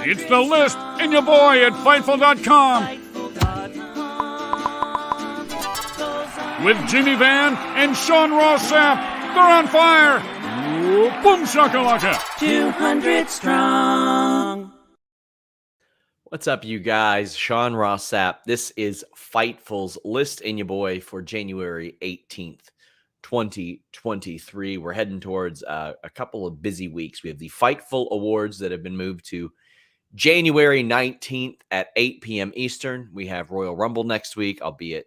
It's the list and your boy at Fightful.com with Jimmy Van and Sean Ross Sapp. They're on fire. Boom shakalaka. 200 strong. What's up, you guys? Sean Ross Sapp. This is Fightful's list and your boy for January 18th, 2023. We're heading towards a couple of busy weeks. We have the Fightful Awards that have been moved to January 19th at 8 p.m. Eastern. We have Royal Rumble next week. I'll be at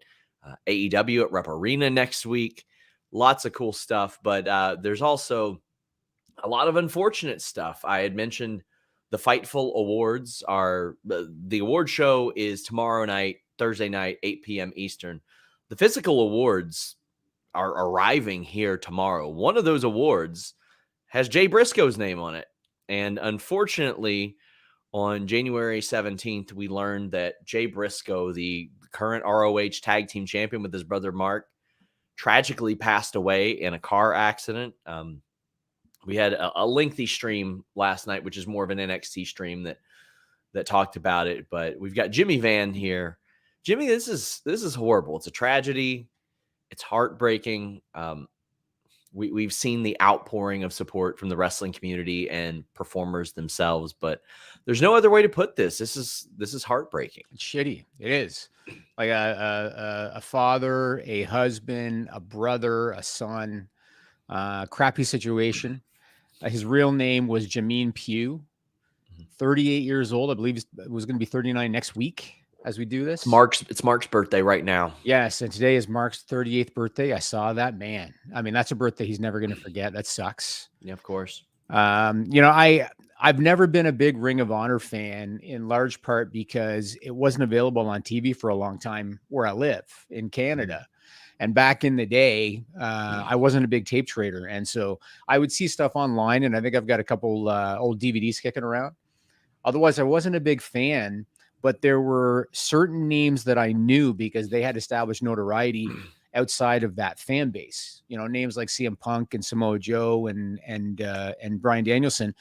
AEW at Rep Arena next week. Lots of cool stuff, but there's also a lot of unfortunate stuff. I had mentioned the Fightful Awards are the award show is tomorrow night, Thursday night, 8 p.m. Eastern. The physical awards are arriving here tomorrow. One of those awards has Jay Briscoe's name on it. And unfortunately, on January 17th, we learned that Jay Briscoe, the current ROH tag team champion with his brother Mark, tragically passed away in a car accident. We had a lengthy stream last night, which is more of an NXT stream that talked about it. But we've got Jimmy Van here. Jimmy, this is horrible. It's a tragedy. It's heartbreaking. We've seen the outpouring of support from the wrestling community and performers themselves, but there's no other way to put this. This is heartbreaking. It's shitty. It is like a father, a husband, a brother, a son. Crappy situation. His real name was Jameen Pugh. 38 years old. I believe it was going to be 39 next week as we do this. It's Mark's birthday right now. Yes, and today is Mark's 38th birthday. I saw that, man. I mean, that's a birthday he's never going to forget. That sucks. Yeah, of course. I've never been a big Ring of Honor fan, in large part because it wasn't available on TV for a long time where I live in Canada. And back in the day, I wasn't a big tape trader. And so I would see stuff online, and I think I've got a couple old DVDs kicking around. Otherwise, I wasn't a big fan, but there were certain names that I knew because they had established notoriety outside of that fan base. You know, names like CM Punk and Samoa Joe and Bryan Danielson.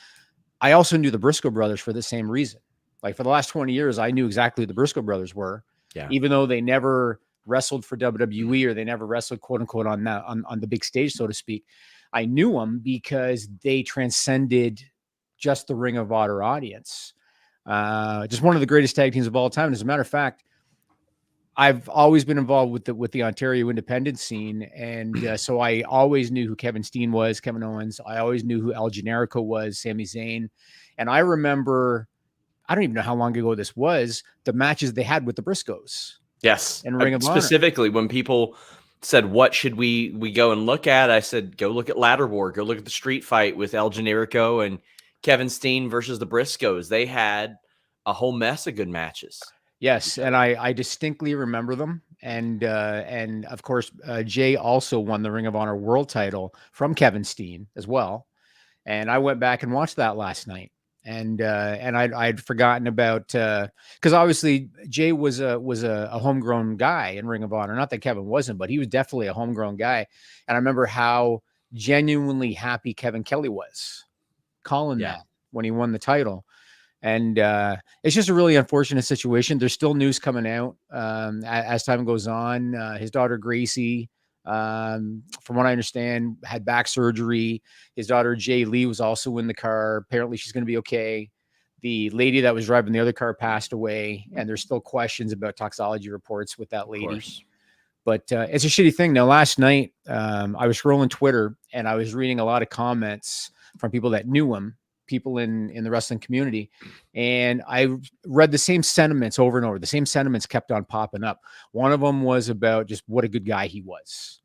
I also knew the Briscoe brothers for the same reason. Like for the last 20 years, I knew exactly who the Briscoe brothers were, even though they never wrestled for WWE or they never wrestled quote unquote on the big stage, so to speak. I knew them because they transcended just the Ring of Honor audience. Just one of the greatest tag teams of all time. And as a matter of fact, I've always been involved with the Ontario independent scene. And so I always knew who Kevin Steen was, Kevin Owens. I always knew who El Generico was, Sami Zayn. And I remember, I don't even know how long ago this was, the matches they had with the Briscoes. Yes. And Ring of Honor. Specifically, when people said, what should we go and look at? I said, go look at Ladder War. Go look at the street fight with El Generico and Kevin Steen versus the Briscoes. They had a whole mess of good matches. Yes, and I distinctly remember them. And of course, Jay also won the Ring of Honor World title from Kevin Steen as well. And I went back and watched that last night. And I'd forgotten about because obviously Jay was a homegrown guy in Ring of Honor. Not that Kevin wasn't, but he was definitely a homegrown guy. And I remember how genuinely happy Kevin Kelly was calling that when he won the title. And it's just a really unfortunate situation. There's still news coming out as time goes on. His daughter Gracie, from what I understand, had back surgery. His daughter Jay Lee was also in the car. Apparently she's going to be okay. The lady that was driving the other car passed away, and there's still questions about toxicology reports with that lady. But it's a shitty thing. Now, last night, I was scrolling Twitter, and I was reading a lot of comments from people that knew him, people in the wrestling community. And I read the same sentiments over and over. The same sentiments kept on popping up. One of them was about just what a good guy he was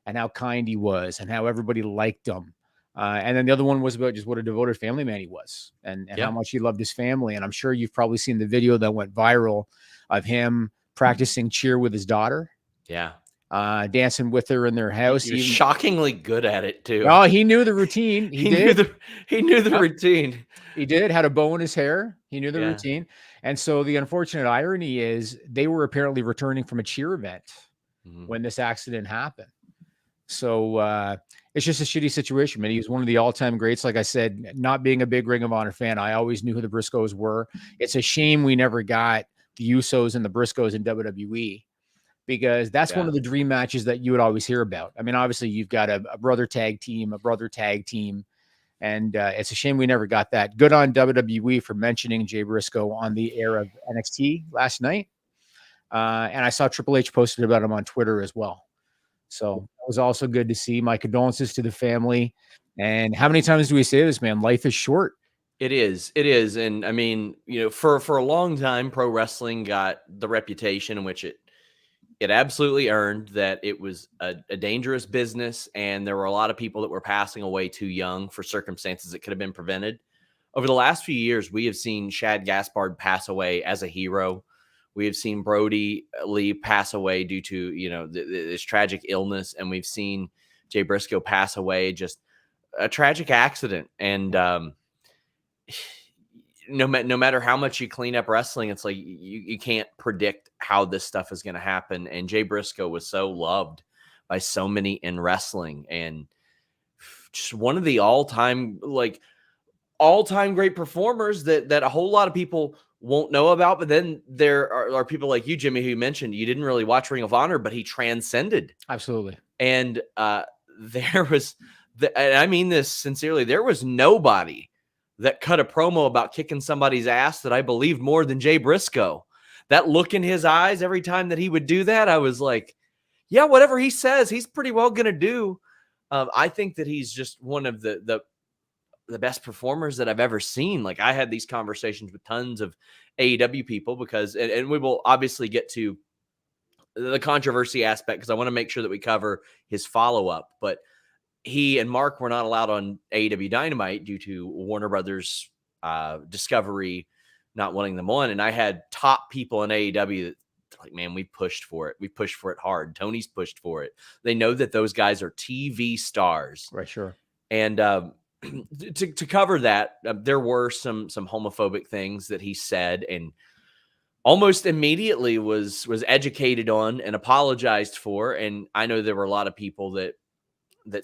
and how kind he was and how everybody liked him. And then the other one was about just what a devoted family man he was and how much he loved his family. And I'm sure you've probably seen the video that went viral of him practicing cheer with his daughter. Yeah. Dancing with her in their house. He was shockingly good at it too. Oh, he knew the routine. He knew the routine. He did. Had a bow in his hair. He knew the routine. And so the unfortunate irony is they were apparently returning from a cheer event when this accident happened. So it's just a shitty situation, man. He was one of the all-time greats. Like I said, not being a big Ring of Honor fan, I always knew who the Briscoes were. It's a shame we never got the Usos and the Briscoes in WWE, because that's one Yeah. of the dream matches that you would always hear about. I mean, obviously you've got a brother tag team, and it's a shame we never got that. Good on WWE for mentioning Jay Briscoe on the air of NXT last night. And I saw Triple H posted about him on Twitter as well. So it was also good to see. My condolences to the family. And how many times do we say this, man? Life is short. It is. It is. And I mean, for a long time, pro wrestling got the reputation in which it absolutely earned, that it was a dangerous business. And there were a lot of people that were passing away too young for circumstances that could have been prevented. Over the last few years, we have seen Shad Gaspard pass away as a hero. We have seen Brody Lee pass away due to, this tragic illness. And we've seen Jay Briscoe pass away, just a tragic accident. And no matter how much you clean up wrestling, it's like you can't predict how this stuff is going to happen. And Jay Briscoe was so loved by so many in wrestling, and just one of the all-time great performers that a whole lot of people won't know about. But then there are people like you, Jimmy, who you mentioned you didn't really watch Ring of Honor, but he transcended. Absolutely. And there was, and I mean this sincerely, there was nobody that cut a promo about kicking somebody's ass that I believed more than Jay Briscoe. That look in his eyes every time that he would do that, I was like, yeah, whatever he says, he's pretty well going to do. I think that he's just one of the best performers that I've ever seen. Like, I had these conversations with tons of AEW people because, and we will obviously get to the controversy aspect because I want to make sure that we cover his follow-up, but he and Mark were not allowed on AEW Dynamite due to Warner Brothers Discovery not wanting them on. And I had top people in AEW that, like, man, we pushed for it. We pushed for it hard. Tony's pushed for it. They know that those guys are TV stars. Right, sure. And to cover that, there were some homophobic things that he said, and almost immediately was educated on and apologized for. And I know there were a lot of people that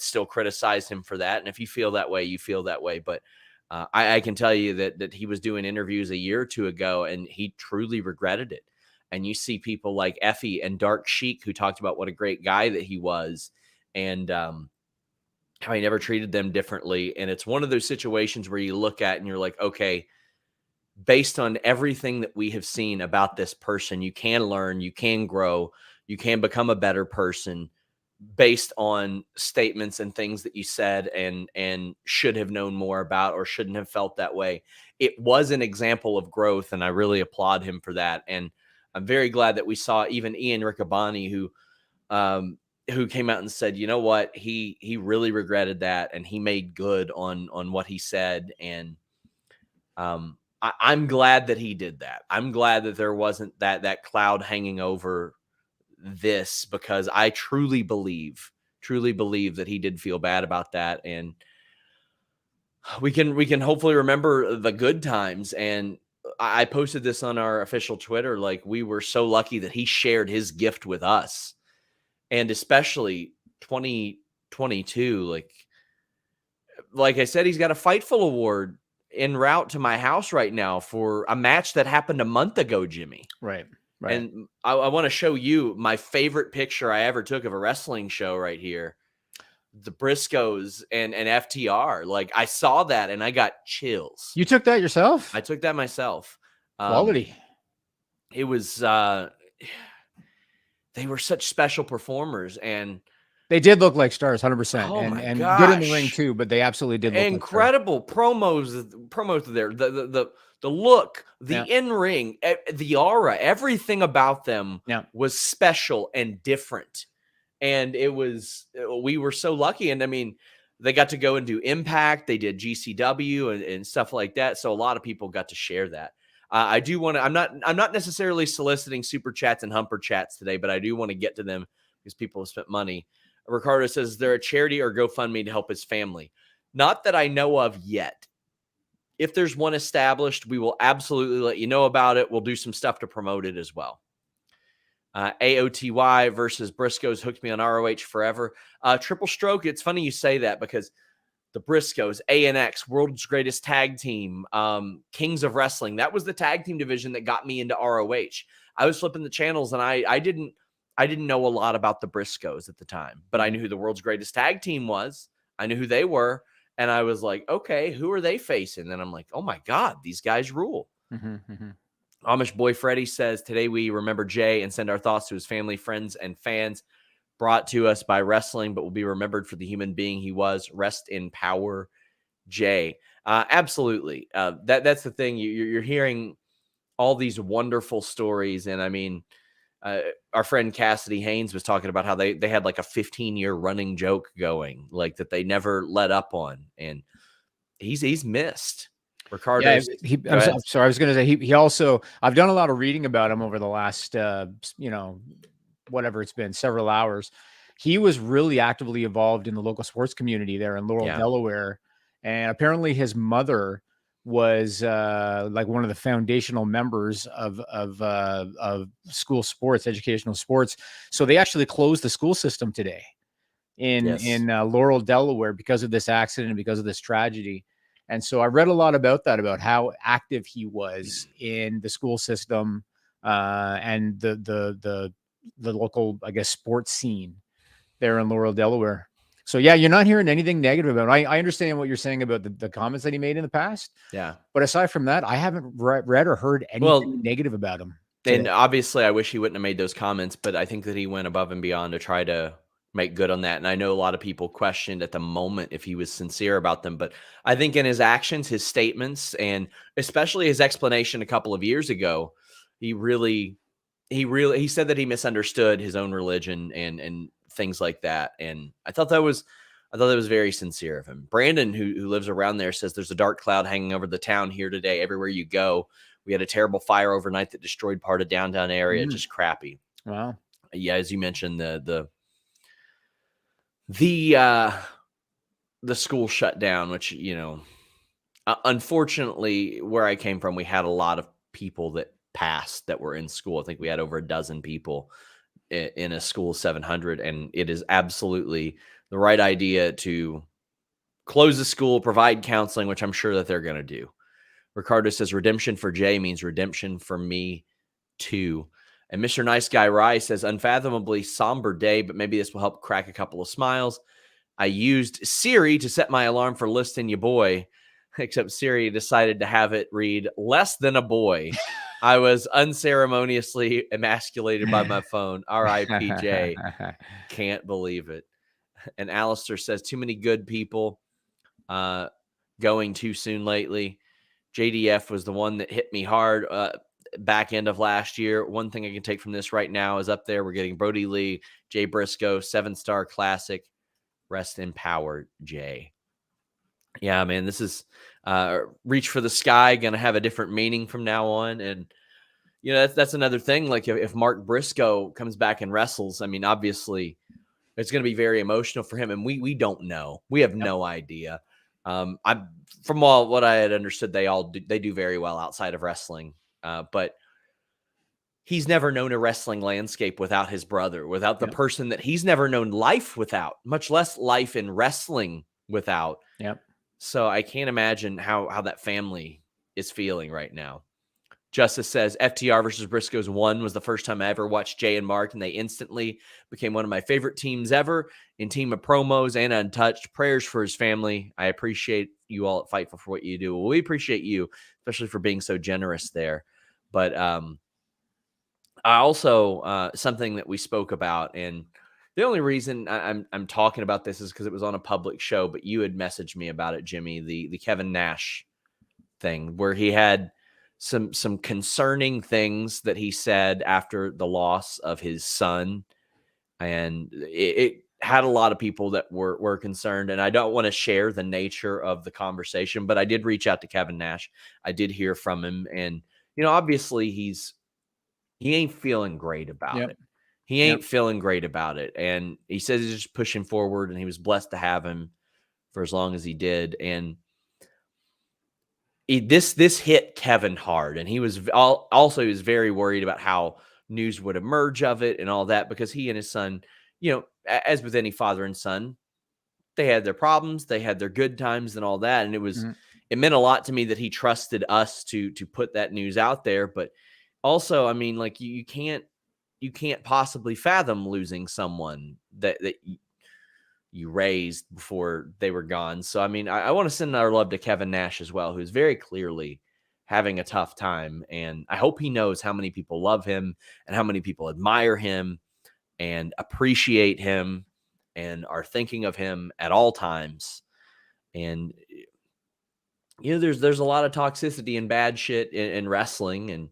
still criticized him for that. And if you feel that way, you feel that way. But I can tell you that he was doing interviews a year or two ago, and he truly regretted it. And you see people like Effie and Dark Sheik who talked about what a great guy that he was, and how he never treated them differently. And it's one of those situations where you look at and you're like, okay, based on everything that we have seen about this person, you can learn, you can grow, you can become a better person based on statements and things that you said and should have known more about or shouldn't have felt that way. It was an example of growth, and I really applaud him for that. And I'm very glad that we saw even Ian Riccaboni, who came out and said, you know what, he really regretted that, and he made good on what he said. And I'm glad that he did that. I'm glad that there wasn't that cloud hanging over this, because I truly believe that he did feel bad about that. And we can hopefully remember the good times. And I posted this on our official Twitter. Like, we were so lucky that he shared his gift with us, and especially 2022. Like I said, he's got a Fightful award en route to my house right now for a match that happened a month ago, Jimmy. Right. And I want to show you my favorite picture I ever took of a wrestling show right here. The Briscoes and FTR. Like, I saw that and I got chills. You took that yourself? I took that myself. Quality. It was, they were such special performers, and they did look like stars, 100%. Oh my and gosh. good in the ring too, but they absolutely did look incredible like promos there. The look, the in-ring, the aura, everything about them was special and different. And we were so lucky. And I mean, they got to go and do Impact. They did GCW and stuff like that. So a lot of people got to share that. I do want to, I'm not necessarily soliciting super chats and humper chats today, but I do want to get to them because people have spent money. Ricardo says, is there a charity or GoFundMe to help his family? Not that I know of yet. If there's one established, we will absolutely let you know about it. We'll do some stuff to promote it as well. AOTY versus Briscoes hooked me on ROH forever. Triple Stroke, it's funny you say that because the Briscoes, ANX, World's Greatest Tag Team, Kings of Wrestling, that was the tag team division that got me into ROH. I was flipping the channels, and I didn't know a lot about the Briscoes at the time, but I knew who the World's Greatest Tag Team was. I knew who they were, and I was like, okay, who are they facing? And I'm like, oh my God, these guys rule. Amish Boy Freddy says, today we remember Jay and send our thoughts to his family, friends, and fans brought to us by wrestling, but will be remembered for the human being he was. Rest in power, Jay. Absolutely. That's the thing. You're hearing all these wonderful stories. And I mean, our friend Cassidy Haynes was talking about how they had like a 15-year running joke going, like that they never let up on. And he's missed. Ricardo. Yeah, I'm sorry. I was going to say he also. I've done a lot of reading about him over the last, whatever it's been, several hours. He was really actively involved in the local sports community there in Laurel, Delaware, and apparently his mother was like one of the foundational members of school sports, educational sports. So they actually closed the school system today in Laurel, Delaware, because of this accident, because of this tragedy. And so I read a lot about that, about how active he was in the school system and the local, I guess, sports scene there in Laurel, Delaware. So yeah, you're not hearing anything negative about it. I understand what you're saying about the comments that he made in the past. Yeah. But aside from that, I haven't read or heard anything negative about him today. And obviously I wish he wouldn't have made those comments, but I think that he went above and beyond to try to make good on that. And I know a lot of people questioned at the moment if he was sincere about them, but I think in his actions, his statements, and especially his explanation a couple of years ago, he said that he misunderstood his own religion and things like that. And I thought that was very sincere of him. Brandon, who lives around there, says there's a dark cloud hanging over the town here today. Everywhere you go, we had a terrible fire overnight that destroyed part of downtown area. Just crappy. Wow. Yeah. As you mentioned, the school shut down, which, unfortunately where I came from, we had a lot of people that passed that were in school. I think we had over a dozen people in a school of 700, and it is absolutely the right idea to close the school, provide counseling, which I'm sure that they're going to do. Ricardo says redemption for Jay means redemption for me too. And Mr. Nice Guy Rye says, unfathomably somber day, but maybe this will help crack a couple of smiles. I used Siri to set my alarm for listing your boy, except Siri decided to have it read less than a boy. I was unceremoniously emasculated by my phone. R.I.P.J. Can't believe it. And Alistair says, too many good people going too soon lately. JDF was the one that hit me hard back end of last year. One thing I can take from this right now is up there. We're getting Brody Lee, Jay Briscoe, 7-star classic. Rest in power, Jay. Yeah, man, this is reach for the sky, going to have a different meaning from now on. And, that's another thing. Like if Mark Briscoe comes back and wrestles, I mean, obviously it's going to be very emotional for him. And we don't know. We have no idea. From all what I had understood, they do very well outside of wrestling. But he's never known a wrestling landscape without his brother, without the person that he's never known life without, much less life in wrestling without. Yep. So I can't imagine how that family is feeling right now. Justice says FTR versus Briscoes 1 was the first time I ever watched Jay and Mark, and they instantly became one of my favorite teams ever in team of promos and untouched. Prayers for his family. I appreciate you all at Fightful for what you do. Well, we appreciate you, especially for being so generous there. But I also something that we spoke about, and the only reason I'm talking about this is because it was on a public show, but you had messaged me about it, Jimmy, the Kevin Nash thing, where he had some concerning things that he said after the loss of his son. And it had a lot of people that were concerned. And I don't want to share the nature of the conversation, but I did reach out to Kevin Nash. I did hear from him. And, obviously he ain't feeling great about it. He ain't feeling great about it. And he says he's just pushing forward, and he was blessed to have him for as long as he did. And this hit Kevin hard. And he was also very worried about how news would emerge of it and all that, because he and his son, as with any father and son, they had their problems, they had their good times and all that. And it meant a lot to me that he trusted us to put that news out there. But also, I mean, like you can't possibly fathom losing someone that you raised before they were gone. So, I mean, I want to send our love to Kevin Nash as well, who's very clearly having a tough time. And I hope he knows how many people love him and how many people admire him and appreciate him and are thinking of him at all times. And, there's a lot of toxicity and bad shit in wrestling. And,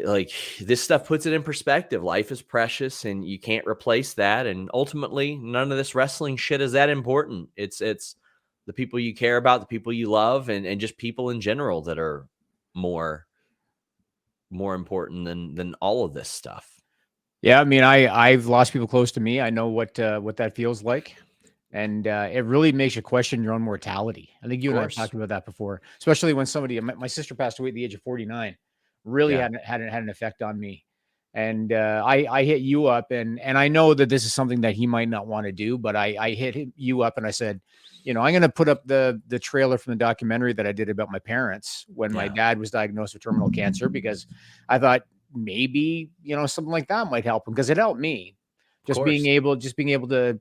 like this stuff puts it in perspective. Life is precious and you can't replace that. And ultimately, none of this wrestling shit is that important. It's the people you care about, the people you love, and just people in general that are more important than all of this stuff. Yeah, I mean, I've lost people close to me. I know what that feels like. And it really makes you question your own mortality. I think you and I have talked about that before, especially when my sister passed away at the age of 49. Really had an effect on me. And I hit you up, and I know that this is something that he might not want to do, but I hit you up and I said, I'm going to put up the trailer from the documentary that I did about my parents when my dad was diagnosed with terminal cancer, because I thought maybe, something like that might help him, because it helped me. Just being able to,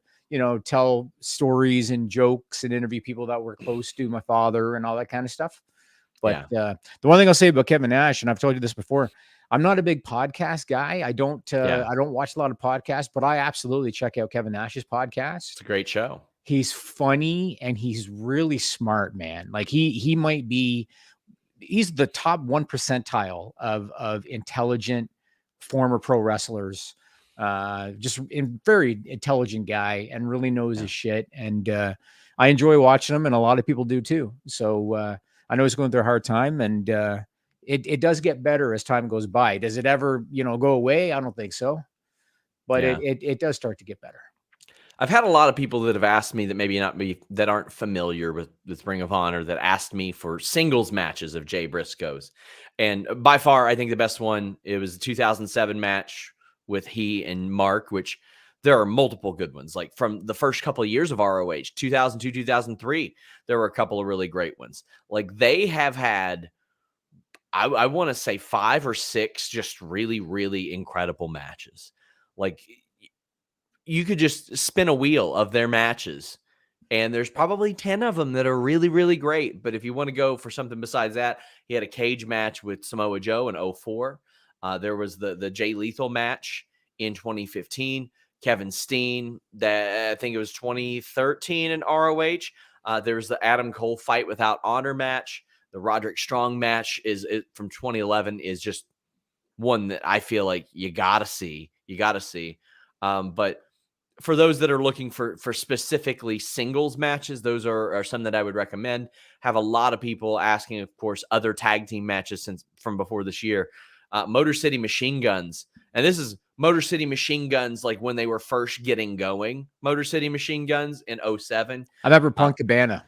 tell stories and jokes and interview people that were close to my father and all that kind of stuff. But the one thing I'll say about Kevin Nash, and I've told you this before, I'm not a big podcast guy. I don't watch a lot of podcasts, but I absolutely check out Kevin Nash's podcast. It's a great show. He's funny and he's really smart, man. Like he's the top 1 percentile of intelligent former pro wrestlers. Just a very intelligent guy and really knows his shit. And I enjoy watching him, and a lot of people do too. So I know he's going through a hard time, and it does get better as time goes by. Does it ever, go away? I don't think so, but it does start to get better. I've had a lot of people that have asked me that aren't familiar with Ring of Honor, that asked me for singles matches of Jay Briscoe's. And by far, I think the best one, it was the 2007 match with he and Mark, which there are multiple good ones. Like from the first couple of years of ROH, 2002, 2003, there were a couple of really great ones. Like they have had, I want to say 5 or 6 just really, really incredible matches. Like you could just spin a wheel of their matches, and there's probably 10 of them that are really, really great. But if you want to go for something besides that, he had a cage match with Samoa Joe in 2004. There was the Jay Lethal match in 2015. Kevin Steen, that I think it was 2013 in ROH. There was the Adam Cole Fight Without Honor match. The Roderick Strong match is from 2011 is just one that I feel like you gotta see. But for those that are looking for specifically singles matches, those are some that I would recommend. Have a lot of people asking, of course, other tag team matches from before this year. Motor City Machine Guns. And this is Motor City Machine Guns like when they were first getting going. Motor City Machine Guns in 2007. I remember Punk Cabana.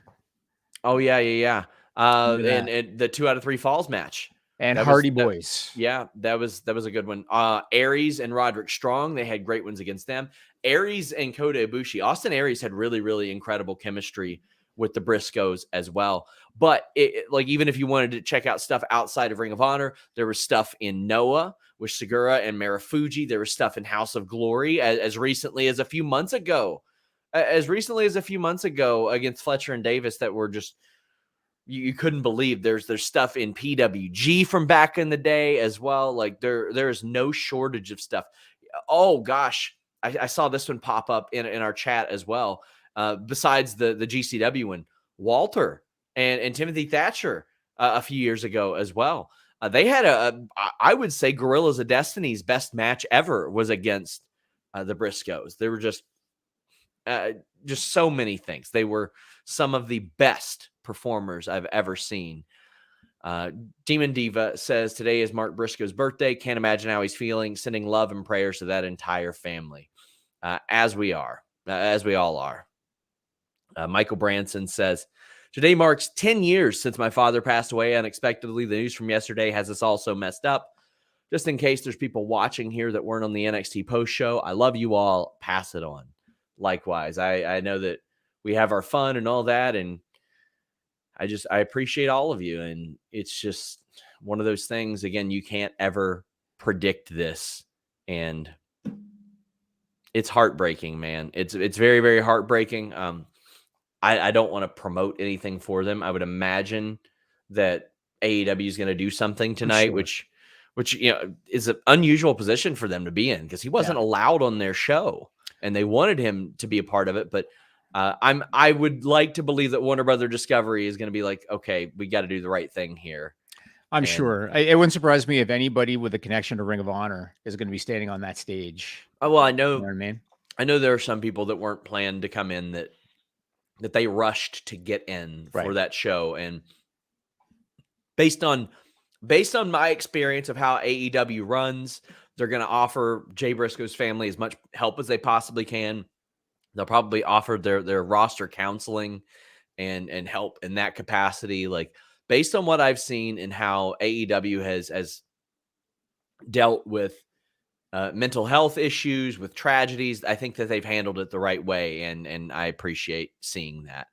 Oh, yeah. And the 2 out of 3 falls match. And Hardy Boys. That was a good one. Aries and Roderick Strong, they had great ones against them. Aries and Kota Ibushi. Austin Aries had really, really incredible chemistry with the Briscoes as well. But like even if you wanted to check out stuff outside of Ring of Honor, there was stuff in Noah with Segura and Marufuji. There was stuff in House of Glory as recently as a few months ago. Against Fletcher and Davis that were just you couldn't believe. There's stuff in PWG from back in the day as well. Like there is no shortage of stuff. Oh gosh, I saw this one pop up in our chat as well. Besides the GCW one, Walter and Timothy Thatcher a few years ago as well. They had I would say Gorillas of Destiny's best match ever was against the Briscoes. They were just so many things. They were some of the best performers I've ever seen. Demon Diva says today is Mark Briscoe's birthday. Can't imagine how he's feeling. Sending love and prayers to that entire family, as we all are. Michael Branson says Today marks 10 years since my father passed away unexpectedly. The news from yesterday has us all so messed up. Just in case there's people watching here that weren't on the NXT post show, I love you all. Pass it on. Likewise, I know that we have our fun and all that, and I appreciate all of you. And it's just one of those things, again, you can't ever predict this. And it's heartbreaking, man. It's very, very heartbreaking. I don't want to promote anything for them. I would imagine that AEW is going to do something tonight, sure. which is an unusual position for them to be in, because he wasn't allowed on their show, and they wanted him to be a part of it. But I would like to believe that Warner Brother Discovery is going to be like, okay, we got to do the right thing here. I'm sure. It wouldn't surprise me if anybody with a connection to Ring of Honor is going to be standing on that stage. Oh, well, I know. You know what I mean? I know there are some people that weren't planned to come in that they rushed to get in for that show. And based on my experience of how AEW runs, they're going to offer Jay Briscoe's family as much help as they possibly can. They'll probably offer their roster counseling and help in that capacity. Like, based on what I've seen and how AEW has dealt with mental health issues, with tragedies, I think that they've handled it the right way. And I appreciate seeing that.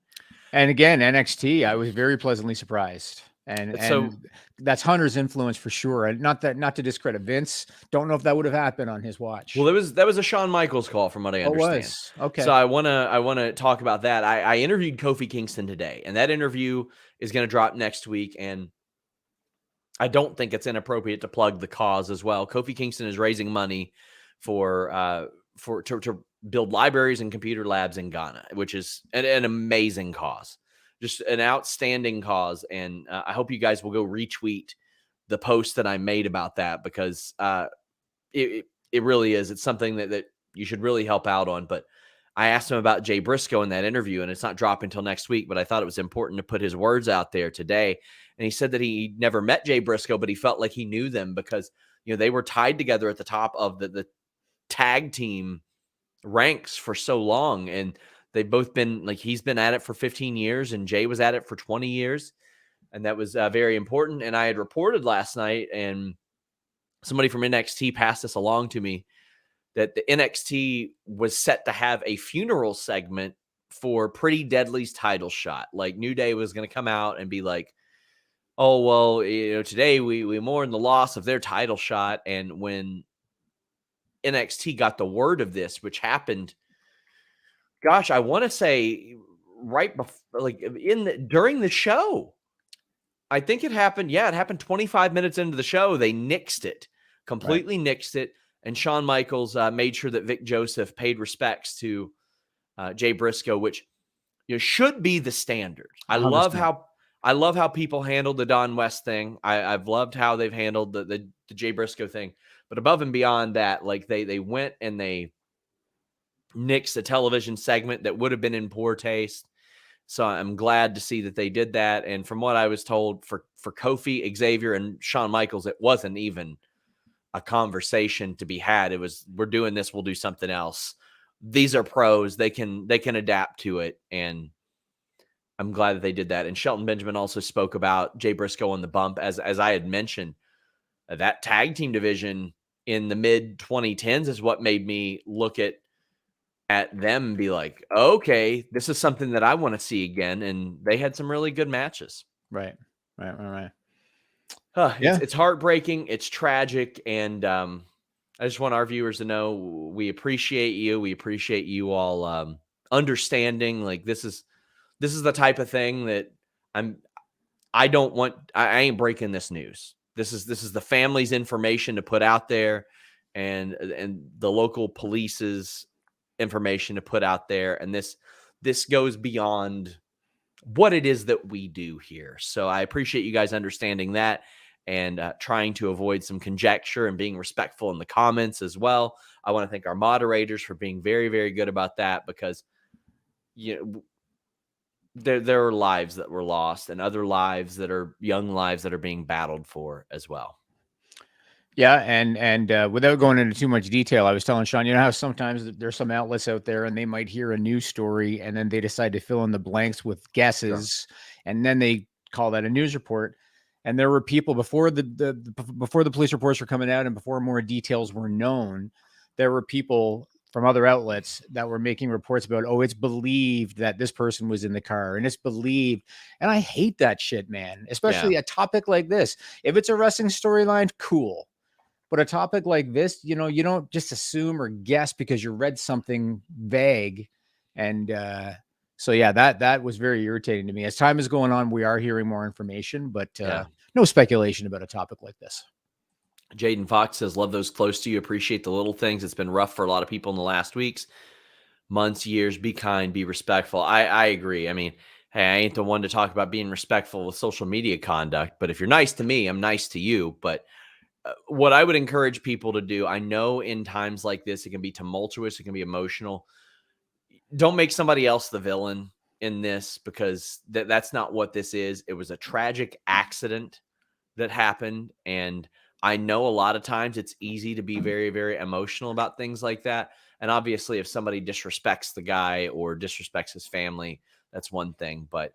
And again, NXT, I was very pleasantly surprised. And So that's Hunter's influence for sure. And not to discredit Vince. Don't know if that would have happened on his watch. Well, that was a Shawn Michaels call, from what I understand. It was. Okay. So I wanna talk about that. I interviewed Kofi Kingston today, and that interview is going to drop next week. And I don't think it's inappropriate to plug the cause as well. Kofi Kingston is raising money to build libraries and computer labs in Ghana, which is an amazing cause, just an outstanding cause. And I hope you guys will go retweet the post that I made about that, because it really is. It's something that you should really help out on. But I asked him about Jay Briscoe in that interview, and it's not dropping until next week, but I thought it was important to put his words out there today. And he said that he never met Jay Briscoe, but he felt like he knew them because, they were tied together at the top of the tag team ranks for so long. And they've both been, like, he's been at it for 15 years and Jay was at it for 20 years. And that was very important. And I had reported last night, and somebody from NXT passed this along to me, that the NXT was set to have a funeral segment for Pretty Deadly's title shot. Like, New Day was going to come out and be like, oh, well, today we mourn the loss of their title shot. And when NXT got the word of this, which happened, gosh, I want to say right before, like during the show, I think it happened. Yeah, it happened 25 minutes into the show. They nixed it, completely nixed it. And Shawn Michaels made sure that Vic Joseph paid respects to Jay Briscoe, which should be the standard. I love how people handled the Don West thing. I've loved how they've handled the Jay Briscoe thing. But above and beyond that, like they went and they nixed a television segment that would have been in poor taste. So I'm glad to see that they did that. And from what I was told, for Kofi, Xavier, and Shawn Michaels, it wasn't even a conversation to be had. It was, we're doing this, we'll do something else. These are pros. They can adapt to it. And I'm glad that they did that. And Shelton Benjamin also spoke about Jay Briscoe on the bump. As I had mentioned, that tag team division in the mid 2010s is what made me look at them and be like, okay, this is something that I want to see again. And they had some really good matches. Right. It's heartbreaking. It's tragic. And I just want our viewers to know we appreciate you. We appreciate you all understanding. Like, this is the type of thing that I ain't breaking this news. This is the family's information to put out there, and the local police's information to put out there. And this goes beyond what it is that we do here. So I appreciate you guys understanding that, and trying to avoid some conjecture and being respectful in the comments as well. I want to thank our moderators for being very, very good about that, because there are lives that were lost, and other lives that are young lives that are being battled for as well. Yeah, and without going into too much detail, I was telling Sean, you know how sometimes there's some outlets out there and they might hear a news story and then they decide to fill in the blanks with guesses, and then they call that a news report. And there were people before before the police reports were coming out and before more details were known, there were people from other outlets that were making reports about, oh, it's believed that this person was in the car, and it's believed. And I hate that shit, man, especially a topic like this. If it's a wrestling storyline, cool. But a topic like this, you know, you don't just assume or guess because you read something vague. And so, yeah, that was very irritating to me. As time is going on, we are hearing more information, but no speculation about a topic like this. Jaden Fox says, love those close to you. Appreciate the little things. It's been rough for a lot of people in the last weeks, months, years. Be kind, be respectful. I agree. I mean, hey, I ain't the one to talk about being respectful with social media conduct, but if you're nice to me, I'm nice to you. But what I would encourage people to do, I know in times like this, it can be tumultuous, it can be emotional. Don't make somebody else the villain in this, because that's not what this is. It was a tragic accident that happened. And I know a lot of times it's easy to be very, very emotional about things like that. And obviously, if somebody disrespects the guy or disrespects his family, that's one thing. But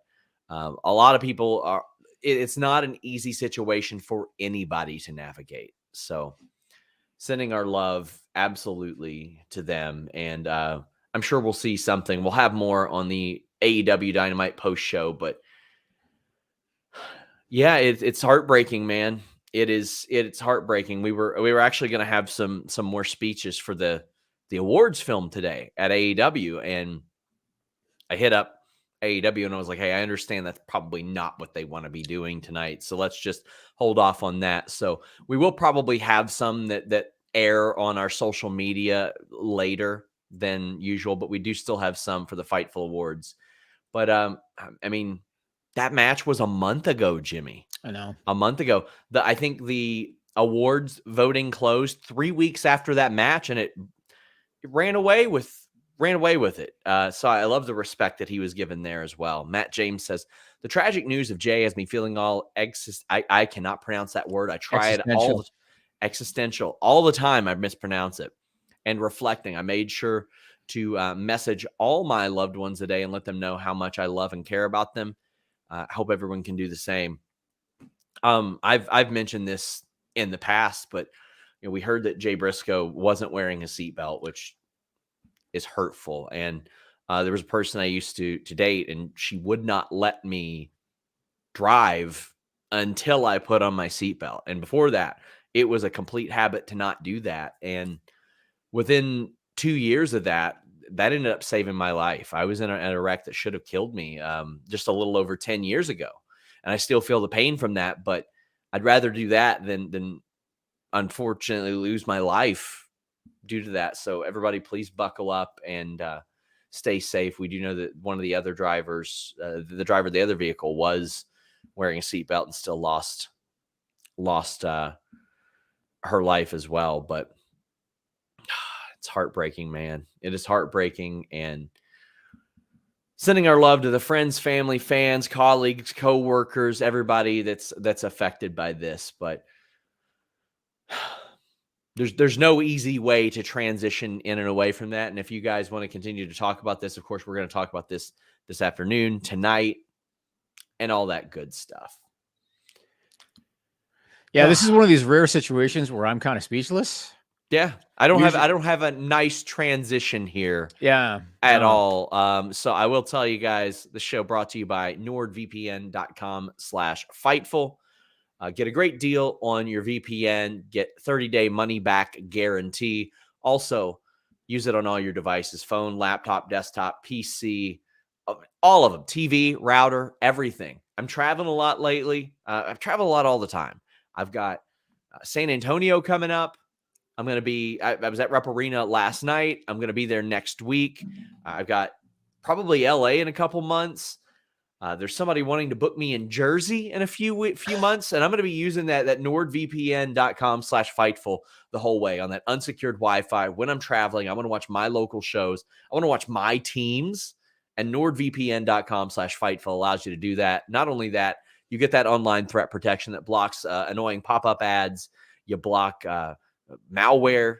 a lot of people are, it's not an easy situation for anybody to navigate. So sending our love absolutely to them. And I'm sure we'll see something. We'll have more on the AEW Dynamite post show, but yeah, it's heartbreaking, man. It's heartbreaking. We were actually going to have some more speeches for the awards film today at AEW, and I hit up AEW and I was like, hey, I understand that's probably not what they want to be doing tonight, so let's just hold off on that. So we will probably have some that air on our social media later than usual, but we do still have some for the Fightful Awards. But I mean, that match was a month ago, Jimmy. I know. A month ago. I think the awards voting closed 3 weeks after that match, and it ran away with it. So I love the respect that he was given there as well. Matt James says, the tragic news of Jay has me feeling all I cannot pronounce that word. I try it all existential all the time. I mispronounce it. And reflecting, I made sure to message all my loved ones today and let them know how much I love and care about them. I hope everyone can do the same. I've mentioned this in the past, but you know, we heard that Jay Briscoe wasn't wearing a seatbelt, which is hurtful. And there was a person I used to date, and she would not let me drive until I put on my seatbelt. And before that, it was a complete habit to not do that. And within 2 years of that ended up saving my life. I was in a wreck that should have killed me just a little over 10 years ago. And I still feel the pain from that, but I'd rather do that than unfortunately lose my life due to that. So everybody, please buckle up and stay safe. We do know that one of the other drivers, the driver of the other vehicle, was wearing a seatbelt and still lost her life as well. But it's heartbreaking, man. It is heartbreaking. And sending our love to the friends, family, fans, colleagues, co-workers, everybody that's affected by this. But there's no easy way to transition in and away from that. And if you guys want to continue to talk about this, of course, we're going to talk about this afternoon, tonight, and all that good stuff. Yeah, this is one of these rare situations where I'm kind of speechless. Yeah, I don't have a nice transition here. Yeah, at all. So I will tell you guys, the show brought to you by nordvpn.com/fightful. Get a great deal on your VPN. Get 30-day money back guarantee. Also, use it on all your devices: phone, laptop, desktop, PC, all of them, TV, router, everything. I'm traveling a lot lately. I've traveled a lot all the time. I've got San Antonio coming up. I'm going to be, I was at Rep Arena last night. I'm going to be there next week. I've got probably LA in a couple months. There's somebody wanting to book me in Jersey in a few months. And I'm going to be using that nordvpn.com/fightful the whole way on that unsecured Wi-Fi. When I'm traveling, I want to watch my local shows. I want to watch my teams, and nordvpn.com/fightful allows you to do that. Not only that, you get that online threat protection that blocks annoying pop-up ads. You block malware.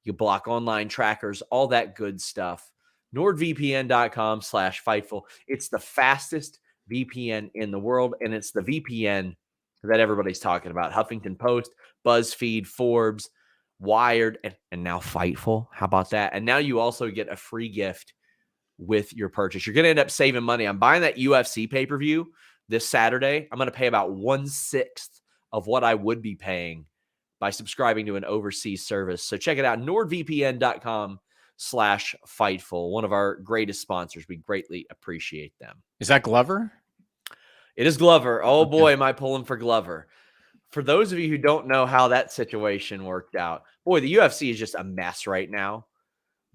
You block online trackers, all that good stuff. NordVPN.com/Fightful. It's the fastest VPN in the world, and it's the VPN that everybody's talking about. Huffington Post, BuzzFeed, Forbes, Wired, and now Fightful. How about that? And now you also get a free gift with your purchase. You're going to end up saving money. I'm buying that UFC pay-per-view this Saturday. I'm going to pay about 1/6 of what I would be paying by subscribing to an overseas service. So check it out, NordVPN.com/Fightful, one of our greatest sponsors. We greatly appreciate them. Is that Glover? It is Glover. Oh boy, am I pulling for Glover. For those of you who don't know how that situation worked out, boy, the UFC is just a mess right now.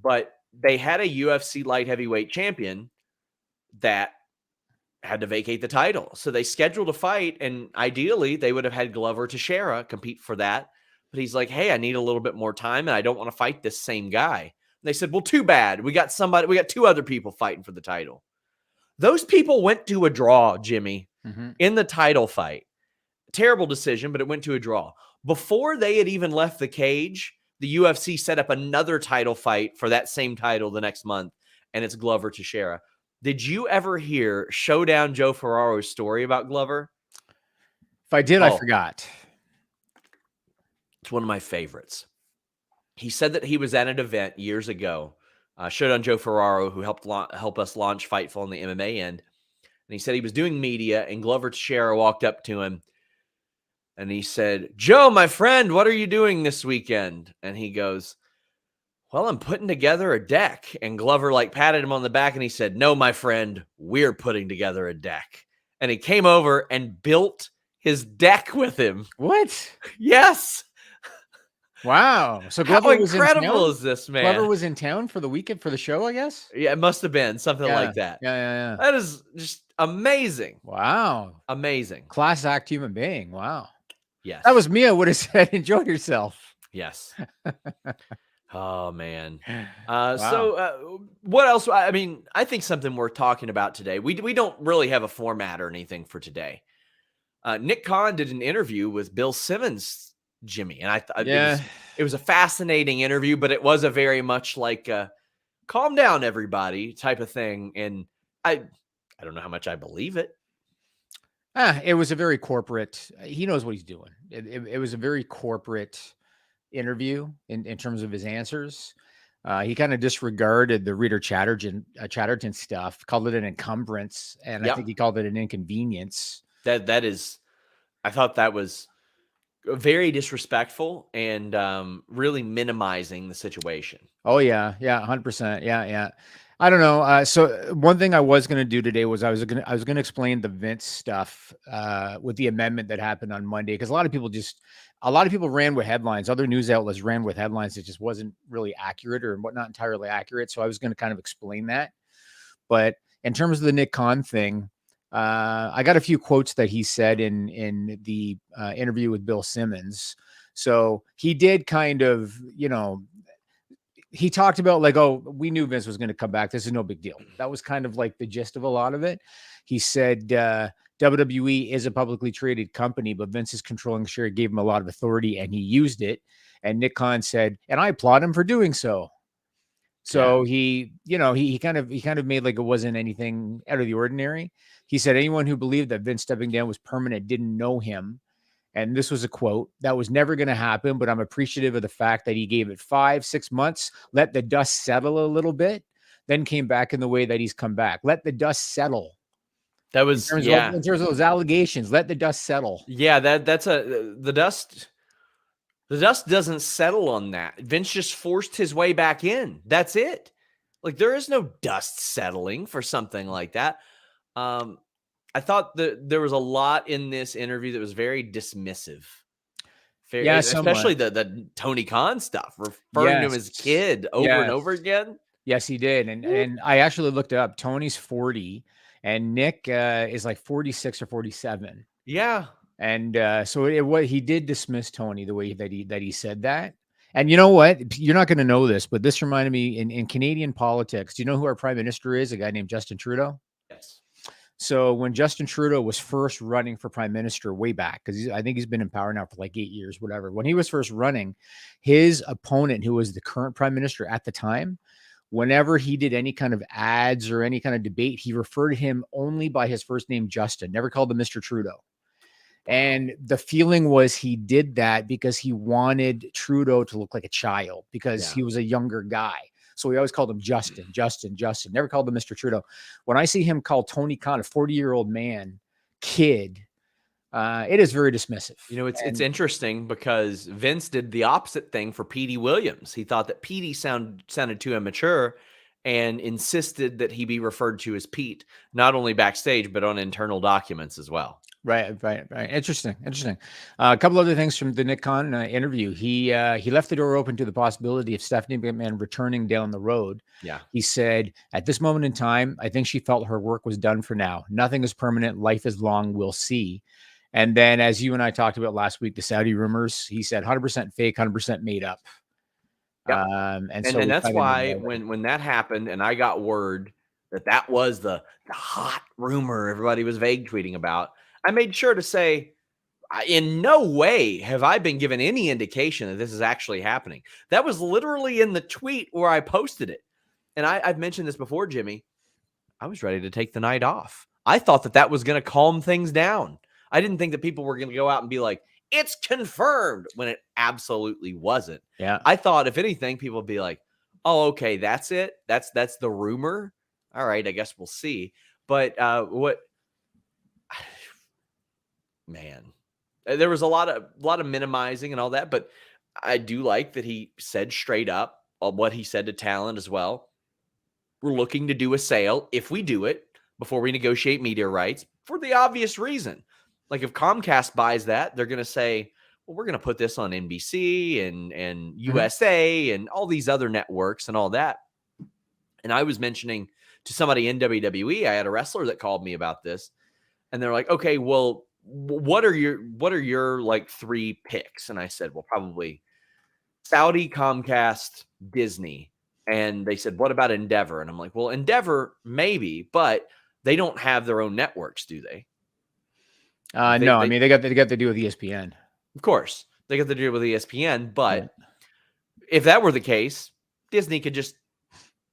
But they had a UFC light heavyweight champion that had to vacate the title. So they scheduled a fight, and ideally they would have had Glover Teixeira compete for that. But he's like, hey, I need a little bit more time, and I don't want to fight this same guy. And they said, well, too bad. We got two other people fighting for the title. Those people went to a draw, Jimmy, in the title fight. Terrible decision, but it went to a draw. Before they had even left the cage, the UFC set up another title fight for that same title the next month, and it's Glover Teixeira. Did you ever hear Showdown Joe Ferraro's story about Glover? If I did, I forgot. It's one of my favorites. He said that he was at an event years ago, Showdown Joe Ferraro, who helped us launch Fightful on the MMA end. And he said he was doing media, and Glover Teixeira walked up to him, and he said, Joe, my friend, what are you doing this weekend? And he goes, well, I'm putting together a deck. And Glover patted him on the back, and he said, no, my friend, we're putting together a deck. And he came over and built his deck with him. What? Yes. Wow. So Glover was incredible in town? is this, man? Glover was in town for the weekend for the show, I guess? Yeah, it must have been something like that. Yeah. That is just amazing. Wow. Amazing. Class act human being. Wow. Yes. That was me. I would have said, enjoy yourself. Yes. Oh, man. So what else? I mean, I think something worth talking about today. We don't really have a format or anything for today. Nick Khan did an interview with Bill Simmons, Jimmy. And it was a fascinating interview, but it was a very much calm down, everybody type of thing. And I don't know how much I believe it. It was a very corporate. He knows what he's doing. It was a very corporate interview in terms of his answers. He kind of disregarded the Reader Chatterton stuff, called it an encumbrance, and I think he called it an inconvenience. That is, I thought that was very disrespectful and really minimizing the situation. Oh yeah, 100%. Yeah. I don't know. So one thing I was going to do today was I was going to explain the Vince stuff with the amendment that happened on Monday, because a lot of people ran with headlines. Other news outlets ran with headlines that just wasn't really accurate or not entirely accurate. So I was going to kind of explain that. But in terms of the Nick Khan thing, I got a few quotes that he said in the interview with Bill Simmons. So he did kind of, he talked about we knew Vince was going to come back. This is no big deal. That was kind of the gist of a lot of it. He said WWE is a publicly traded company, but Vince's controlling share gave him a lot of authority and he used it. And Nick Khan said, and I applaud him for doing so. So he kind of made it wasn't anything out of the ordinary. He said anyone who believed that Vince stepping down was permanent didn't know him. And this was a quote, that was never going to happen, but I'm appreciative of the fact that he gave it 5-6 months, let the dust settle a little bit, then came back in the way that he's come back. Let the dust settle. That was, in terms of those allegations, let the dust settle. Yeah, the dust doesn't settle on that. Vince just forced his way back in. That's it. There is no dust settling for something like that. I thought that there was a lot in this interview that was very dismissive. Especially the Tony Khan stuff, referring to him as kid over and over again. Yes, he did. And I actually looked it up. Tony's 40 and Nick is 46 or 47. Yeah. And so he did dismiss Tony the way that he said that. And you know what? You're not going to know this, but this reminded me in Canadian politics. Do you know who our prime minister is? A guy named Justin Trudeau. Yes. So when Justin Trudeau was first running for prime minister way back, because I think he's been in power now for like 8 years, whatever. When he was first running, his opponent, who was the current prime minister at the time, whenever he did any kind of ads or any kind of debate, he referred to him only by his first name, Justin, never called him Mr. Trudeau. And the feeling was he did that because he wanted Trudeau to look like a child because he was a younger guy. So we always called him Justin, Justin, Justin, never called him Mr. Trudeau. When I see him call Tony Khan, a 40-year-old man, kid, it is very dismissive. You know, it's interesting because Vince did the opposite thing for Petey Williams. He thought that Petey sounded too immature and insisted that he be referred to as Pete, not only backstage, but on internal documents as well. Right. Interesting. A couple other things from the Nick Khan interview. He left the door open to the possibility of Stephanie McMahon returning down the road. Yeah. He said, at this moment in time, I think she felt her work was done for now. Nothing is permanent. Life is long. We'll see. And then, as you and I talked about last week, the Saudi rumors, he said 100% fake, 100% made up. Yep. And that's why when that happened and I got word that was the hot rumor everybody was vague tweeting about, I made sure to say, in no way have I been given any indication that this is actually happening. That was literally in the tweet where I posted it. And I've mentioned this before, Jimmy. I was ready to take the night off. I thought that was going to calm things down. I didn't think that people were going to go out and be like, it's confirmed, when it absolutely wasn't. Yeah. I thought, if anything, people would be like, oh, okay, that's it. That's the rumor. All right, I guess we'll see. But man, there was a lot of minimizing and all that, but I do like that he said straight up what he said to Talon as well. We're looking to do a sale if we do it before we negotiate media rights, for the obvious reason. Like, if Comcast buys that, they're going to say, well, we're going to put this on NBC and USA and all these other networks and all that. And I was mentioning to somebody in WWE, I had a wrestler that called me about this, and they're like, okay, well, what are your like 3 picks? And I said, well, probably Saudi, Comcast, Disney. And they said, what about Endeavor? And I'm like, well, Endeavor, maybe, but they don't have their own networks, do they? No, I mean, they got to do with ESPN. Of course, they got to deal with ESPN, but if that were the case, Disney could just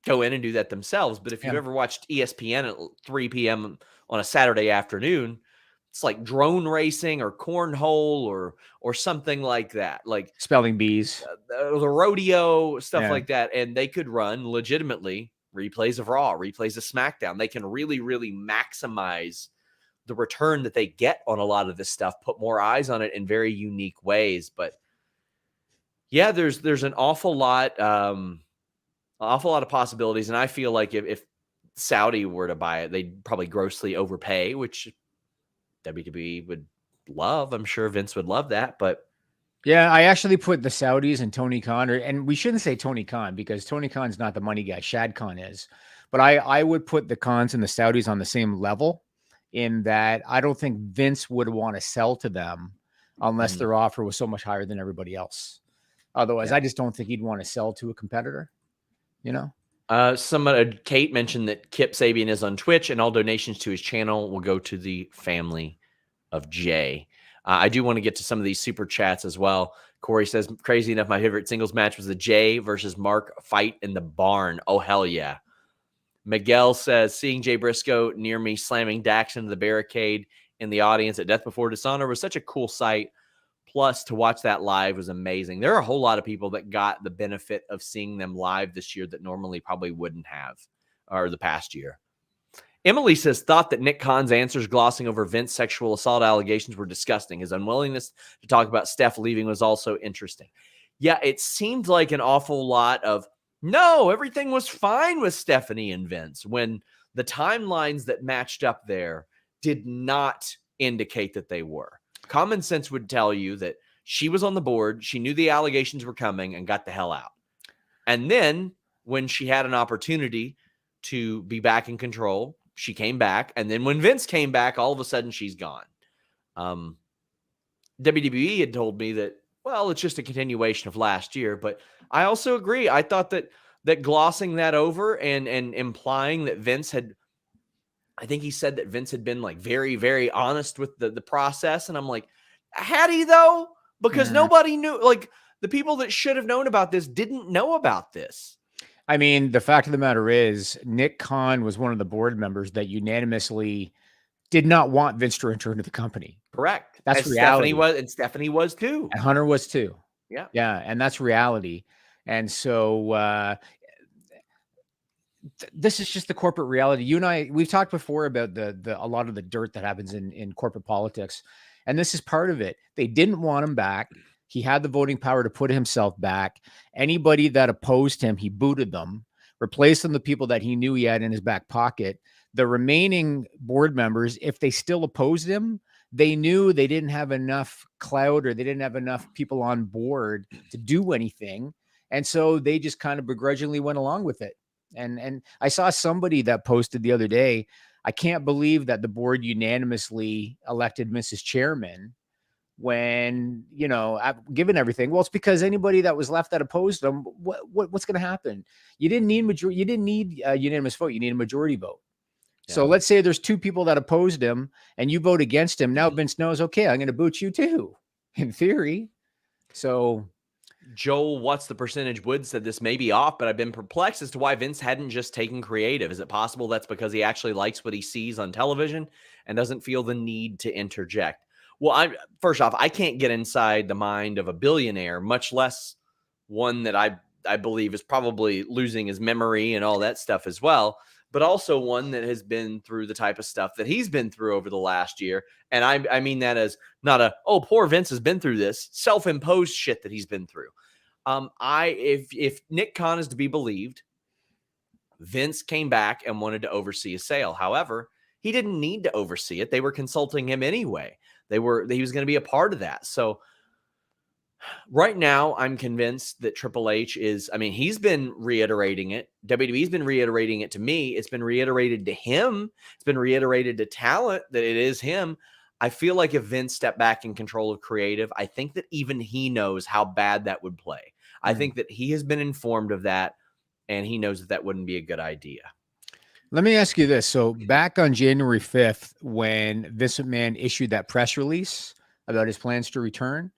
go in and do that themselves. But if you've ever watched ESPN at 3 p.m. on a Saturday afternoon, it's like drone racing or cornhole or something like that, like spelling bees, the rodeo, stuff like that. And they could run legitimately replays of Raw, replays of SmackDown. They can really, really maximize the return that they get on a lot of this stuff, put more eyes on it in very unique ways. But yeah, there's an awful lot of possibilities. And I feel like if Saudi were to buy it, they'd probably grossly overpay, which WWE would love. I'm sure Vince would love that. But yeah, I actually put the Saudis and Tony Khan, and we shouldn't say Tony Khan because Tony Khan's not the money guy. Shad Khan is. But I would put the Khans and the Saudis on the same level, in that I don't think Vince would want to sell to them unless their offer was so much higher than everybody else. Otherwise, I just don't think he'd want to sell to a competitor, you know? Kate mentioned that Kip Sabian is on Twitch, and all donations to his channel will go to the family of Jay. I do want to get to some of these super chats as well. Corey says, crazy enough, my favorite singles match was the Jay versus Mark fight in the barn. Oh, hell yeah. Miguel says, seeing Jay Briscoe near me slamming Dax into the barricade in the audience at Death Before Dishonor was such a cool sight. Plus, to watch that live was amazing. There are a whole lot of people that got the benefit of seeing them live this year that normally probably wouldn't have, or the past year. Emily says, thought that Nick Khan's answers glossing over Vince's sexual assault allegations were disgusting. His unwillingness to talk about Steph leaving was also interesting. Yeah, it seemed like an awful lot of, no, everything was fine with Stephanie and Vince, when the timelines that matched up there did not indicate that they were. Common sense would tell you that she was on the board, she knew the allegations were coming, and got the hell out. And then when she had an opportunity to be back in control, she came back. And then when Vince came back, all of a sudden she's gone. WWE had told me that, well, it's just a continuation of last year. But I also agree. I thought that glossing that over and implying that Vince had I think he said that Vince had been like very, very honest with the process. And I'm like, had he though? Because nobody knew, like the people that should have known about this didn't know about this. I mean, the fact of the matter is Nick Khan was one of the board members that unanimously did not want Vince to return to the company. Correct. That's As reality. Stephanie was too. And Hunter was too. Yeah. Yeah. And that's reality. And so this is just the corporate reality. You and I, we've talked before about a lot of the dirt that happens in corporate politics. And this is part of it. They didn't want him back. He had the voting power to put himself back. Anybody that opposed him, he booted them, replaced them with people that he knew he had in his back pocket. The remaining board members, if they still opposed him, they knew they didn't have enough clout or they didn't have enough people on board to do anything. And so they just kind of begrudgingly went along with it. And I saw somebody that posted the other day, I can't believe that the board unanimously elected Mrs. Chairman when, you know, given everything. Well, it's because anybody that was left that opposed them, what's going to happen? You didn't need a unanimous vote. You need a majority vote. Yeah. So let's say there's two people that opposed him and you vote against him. Now Vince knows, okay, I'm going to boot you too, in theory. So Joel, what's the percentage? Wood said this may be off, but I've been perplexed as to why Vince hadn't just taken creative. Is it possible that's because he actually likes what he sees on television and doesn't feel the need to interject? Well, first off, I can't get inside the mind of a billionaire, much less one that I believe is probably losing his memory and all that stuff as well, but also one that has been through the type of stuff that he's been through over the last year. And I mean that as not oh, poor Vince has been through this self-imposed shit that he's been through. If Nick Khan is to be believed, Vince came back and wanted to oversee a sale. However, he didn't need to oversee it. They were consulting him anyway. He was going to be a part of that. So right now, I'm convinced that Triple H is, I mean, he's been reiterating it. WWE's been reiterating it to me. It's been reiterated to him. It's been reiterated to talent that it is him. I feel like if Vince stepped back in control of creative, I think that even he knows how bad that would play. I think that he has been informed of that, and he knows that wouldn't be a good idea. Let me ask you this. So back on January 5th, when Vince McMahon issued that press release about his plans to return,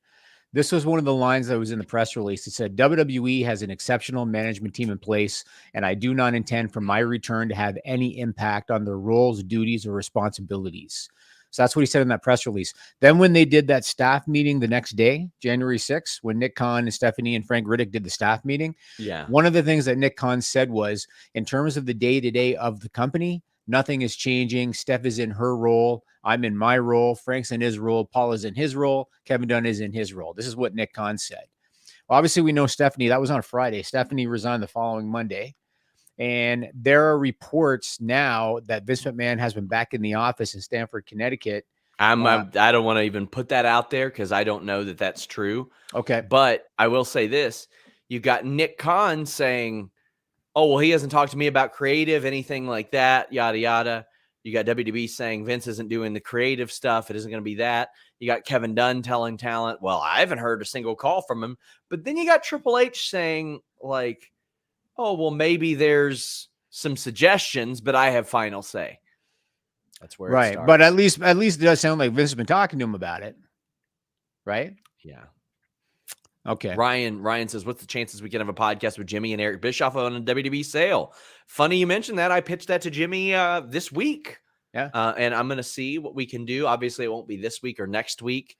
this was one of the lines that was in the press release. It said, WWE has an exceptional management team in place, and I do not intend for my return to have any impact on their roles, duties, or responsibilities. So that's what he said in that press release. Then when they did that staff meeting the next day, January 6th, when Nick Khan and Stephanie and Frank Riddick did the staff meeting, one of the things that Nick Khan said was, in terms of the day-to-day of the company, nothing is changing. Steph is in her role. I'm in my role. Frank's in his role. Paul is in his role. Kevin Dunn is in his role. This is what Nick Khan said. Well, obviously, we know Stephanie. That was on a Friday. Stephanie resigned the following Monday. And there are reports now that Vince McMahon has been back in the office in Stamford, Connecticut. I don't want to even put that out there because I don't know that that's true. Okay. But I will say this. You got Nick Khan saying, oh, well, he hasn't talked to me about creative, anything like that, yada, yada. You got WWE saying Vince isn't doing the creative stuff. It isn't going to be that. You got Kevin Dunn telling talent, well, I haven't heard a single call from him. But then you got Triple H saying, like, oh, well, maybe there's some suggestions, but I have final say. That's where it starts. But at least it does sound like Vince has been talking to him about it. Right? Yeah. Okay. Ryan says, what's the chances we can have a podcast with Jimmy and Eric Bischoff on a WWE sale? Funny you mentioned that. I pitched that to Jimmy this week. Yeah. And I'm going to see what we can do. Obviously, it won't be this week or next week,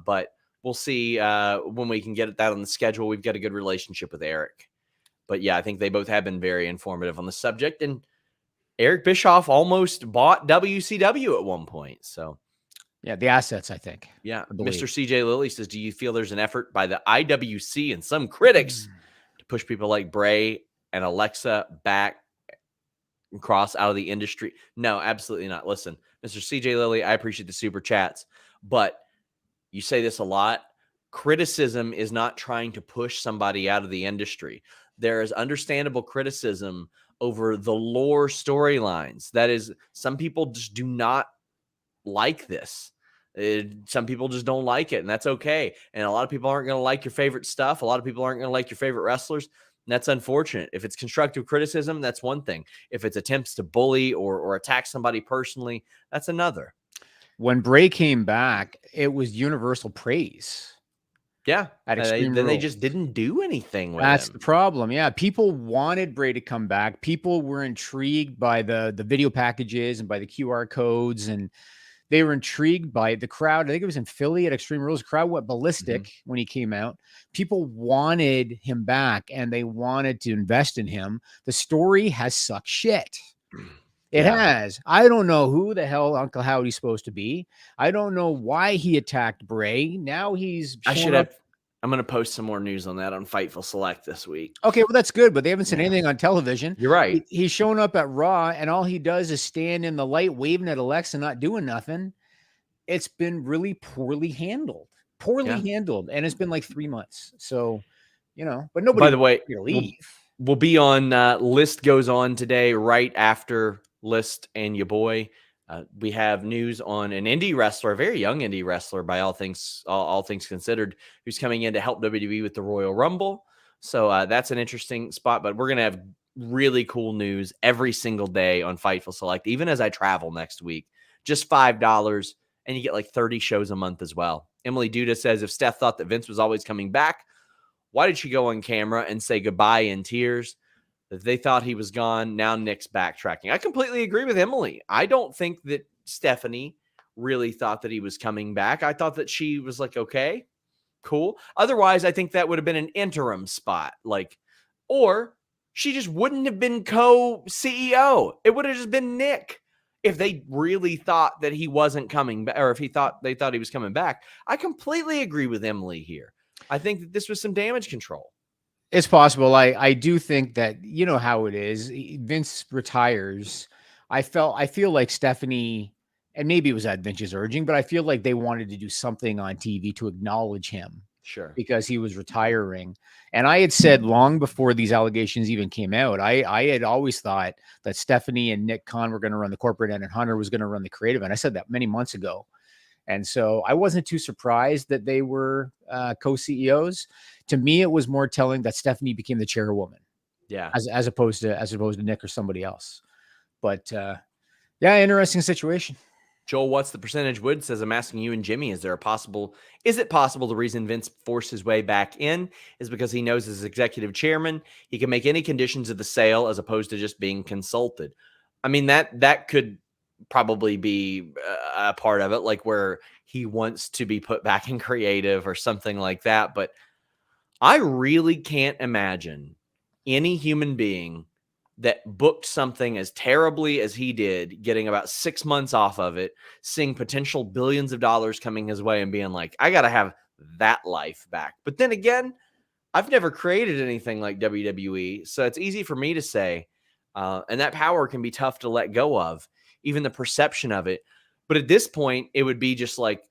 but we'll see when we can get that on the schedule. We've got a good relationship with Eric. But yeah, I think they both have been very informative on the subject. And Eric Bischoff almost bought WCW at one point. So yeah, the assets, I think. Yeah. Mr. CJ Lilly says, do you feel there's an effort by the IWC and some critics to push people like Bray and Alexa back and cross out of the industry? No, absolutely not. Listen, Mr. CJ Lilly, I appreciate the super chats, but you say this a lot. Criticism is not trying to push somebody out of the industry. There is understandable criticism over the lore storylines. That is, some people just do not like this. Some people just don't like it, and that's okay. And a lot of people aren't going to like your favorite stuff. A lot of people aren't going to like your favorite wrestlers. That's unfortunate. If it's constructive criticism, that's one thing. If it's attempts to bully or attack somebody personally, that's another. When Bray came back, it was universal praise Yeah. at Extreme Then they Rules. just didn't do anything with That's him. the problem. Yeah, people wanted Bray to come back. People were intrigued by the video packages and by the QR codes, and they were intrigued by the crowd. I think it was in Philly at Extreme Rules. The crowd went ballistic when he came out. People wanted him back, and they wanted to invest in him. The story has sucked shit. It has. I don't know who the hell Uncle Howdy's supposed to be. I don't know why he attacked Bray. Now he's I'm going to post some more news on that on Fightful Select this week. Okay, well, that's good, but they haven't said anything on television. You're right. He's shown up at Raw, and all he does is stand in the light waving at Alexa, not doing nothing. It's been really poorly handled. And it's been like 3 months. So, but nobody. By the way, leave. We'll be on List Goes On today, right after List and your boy. We have news on an indie wrestler, a very young indie wrestler, by all things considered, who's coming in to help WWE with the Royal Rumble. So that's an interesting spot. But we're gonna have really cool news every single day on Fightful Select, even as I travel next week. Just $5, and you get like 30 shows a month as well. Emily Duda says, if Steph thought that Vince was always coming back, why did she go on camera and say goodbye in tears? If they thought he was gone, now Nick's backtracking. I completely agree with Emily. I don't think that Stephanie really thought that he was coming back. I thought that she was like, okay, cool. Otherwise, I think that would have been an interim spot. Or she just wouldn't have been co-CEO. It would have just been Nick. If they really thought that he wasn't coming back, or if they thought he was coming back. I completely agree with Emily here. I think that this was some damage control. It's possible. I do think that, how it is. Vince retires. I feel like Stephanie, and maybe it was at Vince's urging, but I feel like they wanted to do something on TV to acknowledge him. Sure. Because he was retiring. And I had said long before these allegations even came out, I had always thought that Stephanie and Nick Khan were going to run the corporate end and Hunter was going to run the creative end. I said that many months ago. And so I wasn't too surprised that they were co-CEOs. To me, it was more telling that Stephanie became the chairwoman. Yeah. As opposed to Nick or somebody else. But interesting situation. Joel, what's the percentage? Wood says, I'm asking you and Jimmy, is it possible the reason Vince forced his way back in is because he knows as executive chairman, he can make any conditions of the sale as opposed to just being consulted? I mean, that could probably be a part of it, like where he wants to be put back in creative or something like that. But I really can't imagine any human being that booked something as terribly as he did, getting about 6 months off of it, seeing potential billions of dollars coming his way and being like, I got to have that life back. But then again, I've never created anything like WWE. So it's easy for me to say, and that power can be tough to let go of, even the perception of it. But at this point, it would be just like,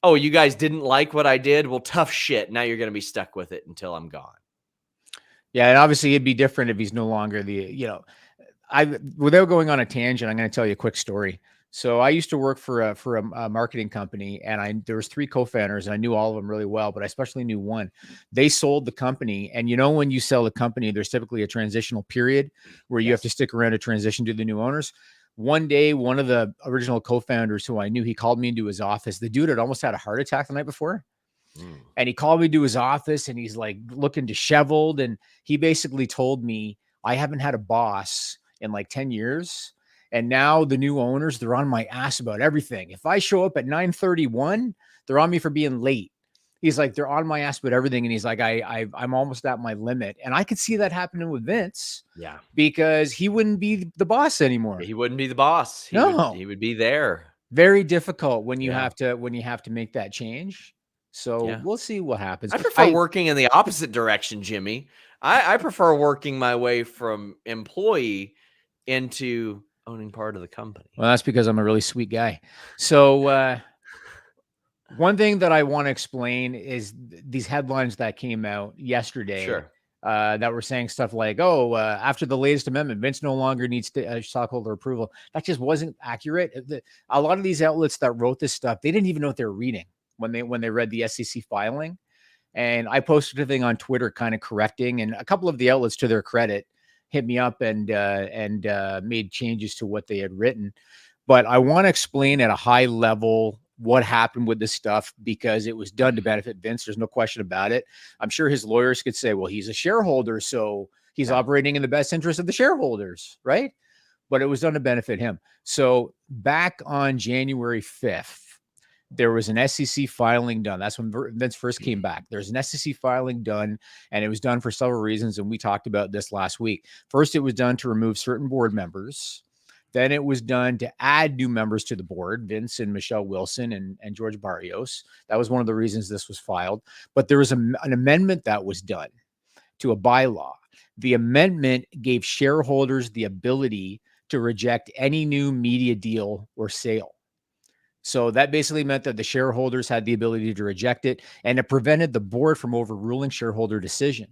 oh, you guys didn't like what I did? Well, tough shit. Now you're going to be stuck with it until I'm gone. Yeah, and obviously it'd be different if he's no longer without going on a tangent, I'm going to tell you a quick story. So I used to work for a marketing company, and there was 3 co-founders, and I knew all of them really well, but I especially knew one. They sold the company, and when you sell a company, there's typically a transitional period where you have to stick around to transition to the new owners. One day, one of the original co-founders who I knew, he called me into his office. The dude had almost had a heart attack the night before. And he called me to his office, and he's like looking disheveled. And he basically told me, I haven't had a boss in like 10 years. And now the new owners, they're on my ass about everything. If I show up at 9:31, they're on me for being late. He's like, they're on my ass about everything. And he's like, I'm almost at my limit. And I could see that happening with Vince. Yeah. Because he wouldn't be the boss anymore. He wouldn't be the boss. He would be there. Very difficult when you have to make that change. So we'll see what happens. I prefer working in the opposite direction, Jimmy. I prefer working my way from employee into owning part of the company. Well, that's because I'm a really sweet guy. So one thing that I want to explain is these headlines that came out yesterday. Sure. That were saying stuff like, after the latest amendment, Vince no longer needs stockholder approval. That just wasn't accurate. A lot of these outlets that wrote this stuff, they didn't even know what they were reading when they read the SEC filing. And I posted a thing on Twitter kind of correcting, and a couple of the outlets, to their credit, hit me up and made changes to what they had written. But I want to explain at a high level what happened with this stuff, because it was done to benefit Vince. There's no question about it. I'm sure his lawyers could say, well, he's a shareholder, so he's operating in the best interest of the shareholders, right? But it was done to benefit him. So back on January 5th, there was an SEC filing done. That's when Vince first came back. There's an SEC filing done, and it was done for several reasons, and we talked about this last week. First, it was done to remove certain board members. Then it was done to add new members to the board, Vince and Michelle Wilson and George Barrios. That was one of the reasons this was filed. But there was an amendment that was done to a bylaw. The amendment gave shareholders the ability to reject any new media deal or sale. So that basically meant that the shareholders had the ability to reject it, and it prevented the board from overruling shareholder decision.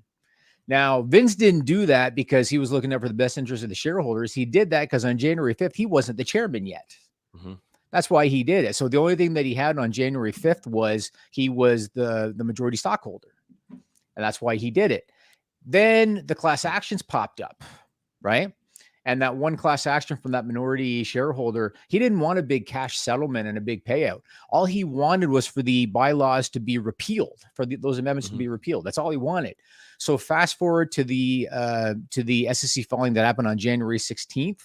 Now, Vince didn't do that because he was looking out for the best interest of the shareholders. He did that because on January 5th, he wasn't the chairman yet. Mm-hmm. That's why he did it. So the only thing that he had on January 5th was he was the majority stockholder. And that's why he did it. Then the class actions popped up, right? And that one class action from that minority shareholder, he didn't want a big cash settlement and a big payout. All he wanted was for the bylaws to be repealed, for those amendments to be repealed. That's all he wanted. So fast forward to the SEC filing that happened on January 16th.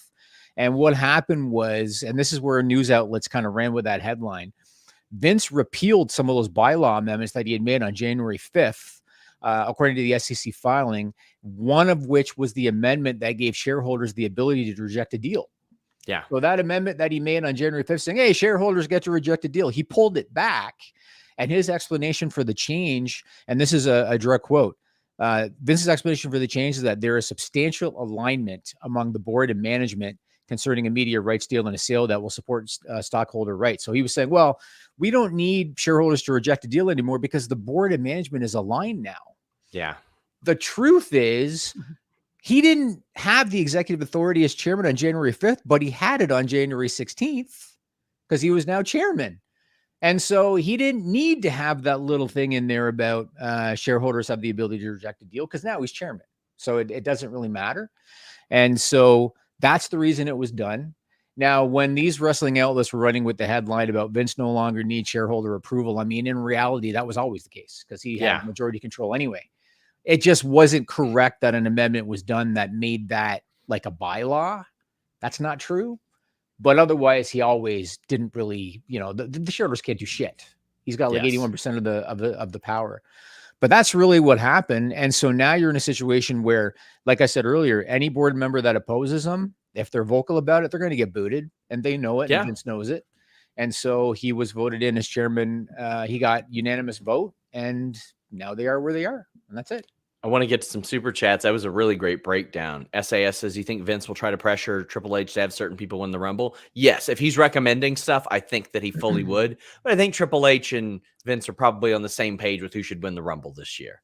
And what happened was, and this is where news outlets kind of ran with that headline, Vince repealed some of those bylaw amendments that he had made on January 5th. According to the SEC filing, one of which was the amendment that gave shareholders the ability to reject a deal. Yeah. So that amendment that he made on January 5th saying, hey, shareholders get to reject a deal, he pulled it back. And his explanation for the change, and this is a direct quote, Vince's explanation for the change is that there is substantial alignment among the board and management concerning a media rights deal and a sale that will support stockholder rights. So he was saying, well, we don't need shareholders to reject a deal anymore because the board and management is aligned now. Yeah. The truth is, he didn't have the executive authority as chairman on January 5th, but he had it on January 16th because he was now chairman. And so he didn't need to have that little thing in there about shareholders have the ability to reject a deal because now he's chairman. So it doesn't really matter. And so that's the reason it was done. Now, when these wrestling outlets were running with the headline about Vince no longer needs shareholder approval, I mean, in reality, that was always the case because he had majority control anyway. It just wasn't correct that an amendment was done that made that like a bylaw. That's not true. But otherwise, he always didn't really, the shareholders can't do shit. He's got like 81% of the power. But that's really what happened. And so now you're in a situation where, like I said earlier, any board member that opposes him, if they're vocal about it, they're going to get booted, and they know it. Yeah. And Vince knows it. And so he was voted in as chairman. He got unanimous vote, and now they are where they are. And that's it. I want to get to some super chats. That was a really great breakdown. SAS says, you think Vince will try to pressure Triple H to have certain people win the Rumble? Yes. If he's recommending stuff, I think that he fully would. But I think Triple H and Vince are probably on the same page with who should win the Rumble this year.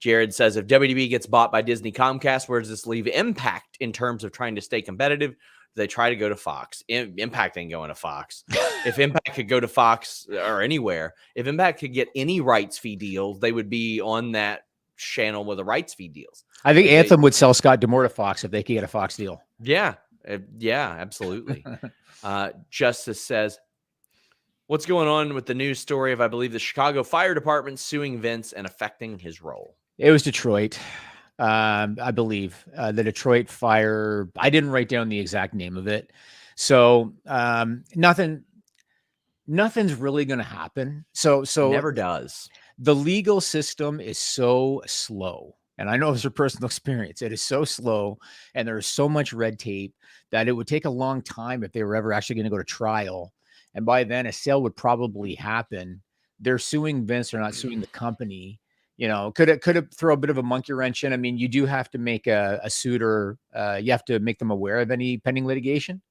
Jared says, if WWE gets bought by Disney Comcast, where does this leave Impact in terms of trying to stay competitive? Do they try to go to Fox? Impact ain't going to Fox. If Impact could go to Fox or anywhere, if Impact could get any rights fee deals, they would be on that channel with the rights fee deals. I think Anthem would sell Scott D'Amore to Fox if they could get a Fox deal. Yeah. Yeah, absolutely. Justice says, what's going on with the news story of, I believe, the Chicago Fire Department suing Vince and affecting his role? It was Detroit. I believe the Detroit Fire. I didn't write down the exact name of it. So nothing's really going to happen. So never does. The legal system is so slow. And I know it's your personal experience. It is so slow, and there's so much red tape that it would take a long time if they were ever actually going to go to trial. And by then, a sale would probably happen. They're suing Vince. They're not suing the company. Could it throw a bit of a monkey wrench in? I mean, you do have to make a suit, or you have to make them aware of any pending litigation.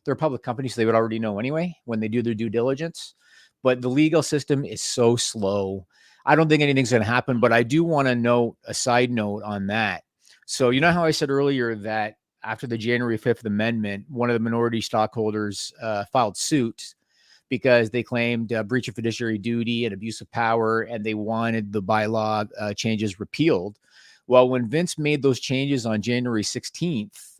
They're a public company, so they would already know anyway when they do their due diligence. But the legal system is so slow. I don't think anything's going to happen, but I do want to note a side note on that. So you know how I said earlier that after the January 5th amendment, one of the minority stockholders filed suit because they claimed breach of fiduciary duty and abuse of power, and they wanted the bylaw changes repealed. Well, when Vince made those changes on January 16th,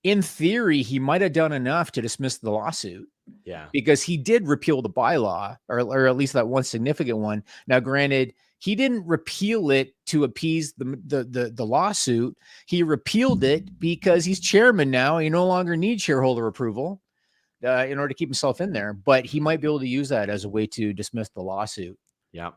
in theory, he might have done enough to dismiss the lawsuit. Yeah. Because he did repeal the bylaw, or at least that one significant one. Now, granted, he didn't repeal it to appease the lawsuit. He repealed it because he's chairman now. He no longer needs shareholder approval in order to keep himself in there. But he might be able to use that as a way to dismiss the lawsuit. Yeah.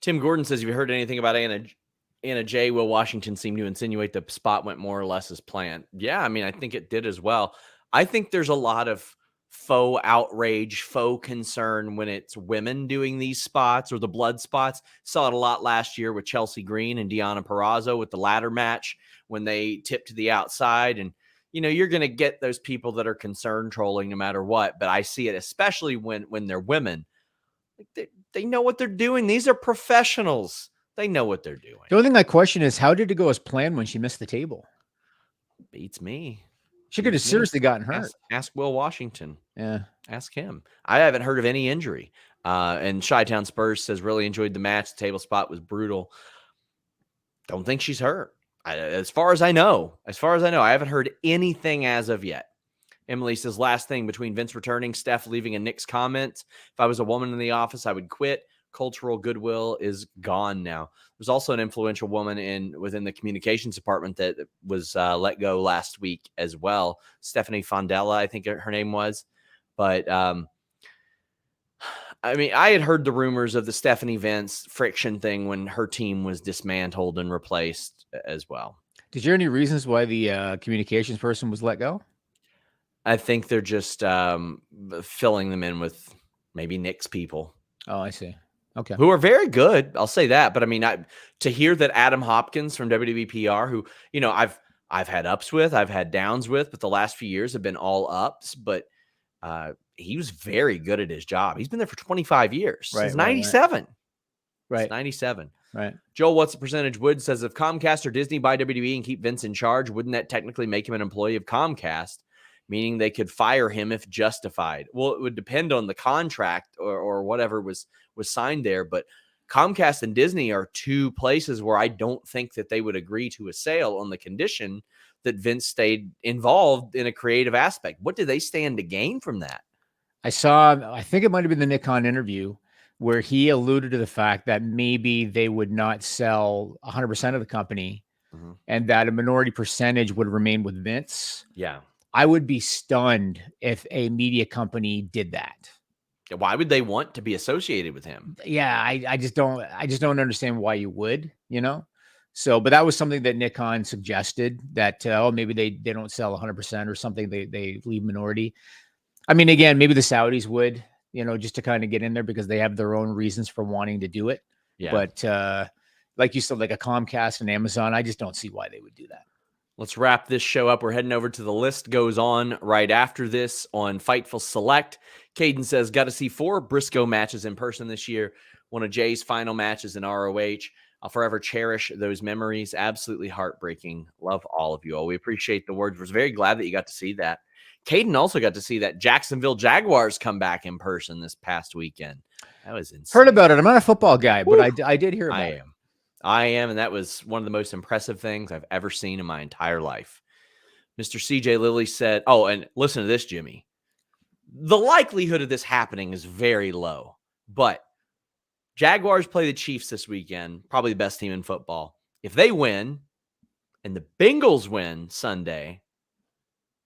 Tim Gordon says, have you heard anything about Anna J? Will Washington seemed to insinuate the spot went more or less as planned. Yeah, I mean, I think it did as well. I think there's a lot of faux outrage, faux concern when it's women doing these spots or the blood spots. Saw it a lot last year with Chelsea Green and Deonna Purrazzo with the ladder match when they tipped to the outside. And, you're going to get those people that are concerned trolling no matter what. But I see it, especially when they're women. They know what they're doing. These are professionals. They know what they're doing. The only thing I question is, how did it go as planned when she missed the table? Beats me. She could have seriously gotten hurt. Ask Will Washington. Yeah. Ask him. I haven't heard of any injury. And Chi-Town Spurs says, really enjoyed the match. The table spot was brutal. Don't think she's hurt. As far as I know, I haven't heard anything as of yet. Emily says, last thing, between Vince returning, Steph leaving, and Nick's comments, if I was a woman in the office, I would quit. Cultural goodwill is gone now. There's also an influential woman within the communications department that was let go last week as well. Stephanie Fondella, I think her name was. But I mean, I had heard the rumors of the Stephanie Vince friction thing when her team was dismantled and replaced as well. Did you hear any reasons why the communications person was let go? I think they're just filling them in with maybe Nick's people. Oh, I see. Okay. Who are very good. I'll say that. But I mean, to hear that Adam Hopkins from WWPR, who, I've had ups with, I've had downs with, but the last few years have been all ups. But he was very good at his job. He's been there for 25 years. Right, Since 97. Right. Since 97. Right. Joel, what's the percentage? Wood says, if Comcast or Disney buy WWE and keep Vince in charge, wouldn't that technically make him an employee of Comcast? Meaning they could fire him if justified. Well, it would depend on the contract or whatever was signed there. But Comcast and Disney are two places where I don't think that they would agree to a sale on the condition that Vince stayed involved in a creative aspect. What do they stand to gain from that? I think it might have been the Nick Khan interview where he alluded to the fact that maybe they would not sell 100% of the company and that a minority percentage would remain with Vince. Yeah. I would be stunned if a media company did that. Why would they want to be associated with him? Yeah, I just don't understand why you would, So, but that was something that Nick Khan suggested that, maybe they don't sell 100% or something. They leave minority. I mean, again, maybe the Saudis would, just to kind of get in there because they have their own reasons for wanting to do it. Yeah. But like you said, like a Comcast and Amazon, I just don't see why they would do that. Let's wrap this show up. We're heading over to the list goes on right after this on Fightful Select. Caden says, got to see 4 Briscoe matches in person this year. One of Jay's final matches in ROH. I'll forever cherish those memories. Absolutely heartbreaking. Love all of you all. We appreciate the words. We're very glad that you got to see that. Caden also got to see that Jacksonville Jaguars come back in person this past weekend. That was insane. Heard about it. I'm not a football guy, but I did hear about it. I am, and that was one of the most impressive things I've ever seen in my entire life. Mr. CJ Lilly said, oh, and listen to this, Jimmy. The likelihood of this happening is very low, but Jaguars play the Chiefs this weekend, probably the best team in football. If they win and the Bengals win Sunday,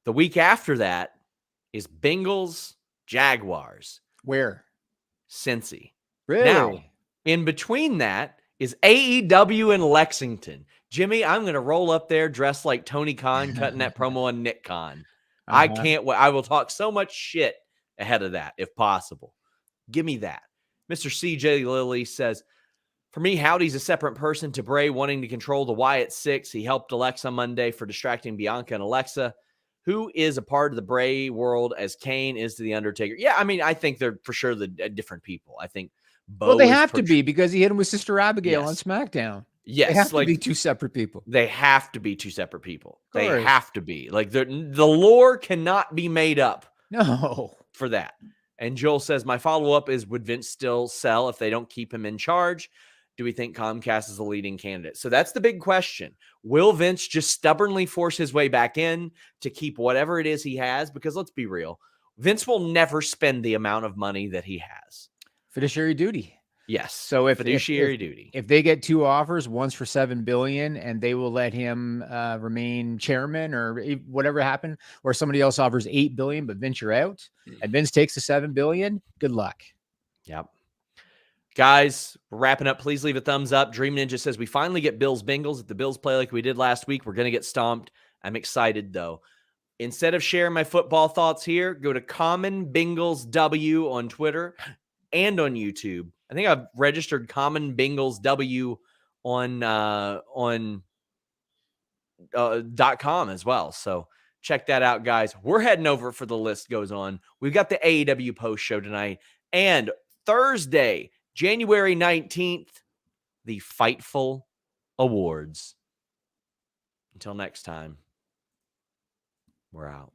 the week after that is Bengals, Jaguars. Where? Cincy. Really? Now, in between that, is AEW in Lexington. Jimmy, I'm going to roll up there dressed like Tony Khan cutting that promo on Nick Khan. I can't wait. I will talk so much shit ahead of that if possible. Give me that. Mr. CJ Lilly says, for me, Howdy's a separate person to Bray wanting to control the Wyatt Six. He helped Alexa Monday for distracting Bianca and Alexa, who is a part of the Bray world as Kane is to The Undertaker. Yeah, I mean, I think they're for sure the different people. I think Bo they have to be because he hit him with Sister Abigail on SmackDown. Yes. They have to be two separate people. They have to be two separate people. They have to be. Like the lore cannot be made up. No. For that. And Joel says, my follow-up is, would Vince still sell if they don't keep him in charge? Do we think Comcast is a leading candidate? So that's the big question. Will Vince just stubbornly force his way back in to keep whatever it is he has? Because let's be real, Vince will never spend the amount of money that he has. Fiduciary duty. Yes. So if fiduciary duty. If they get 2 offers, one's for $7 billion, and they will let him remain chairman or whatever happened, or somebody else offers $8 billion, but Vince, you're out, and Vince takes the $7 billion. Good luck. Yep. Guys, we're wrapping up. Please leave a thumbs up. Dream Ninja says we finally get Bills Bengals. If the Bills play like we did last week, we're going to get stomped. I'm excited though. Instead of sharing my football thoughts here, go to Common Bengals W on Twitter and on YouTube. I think I've registered Common Bengals W on .com as well. So check that out, guys. We're heading over for the list goes on. We've got the AEW post show tonight, and Thursday, January 19th, the Fightful Awards. Until next time, we're out.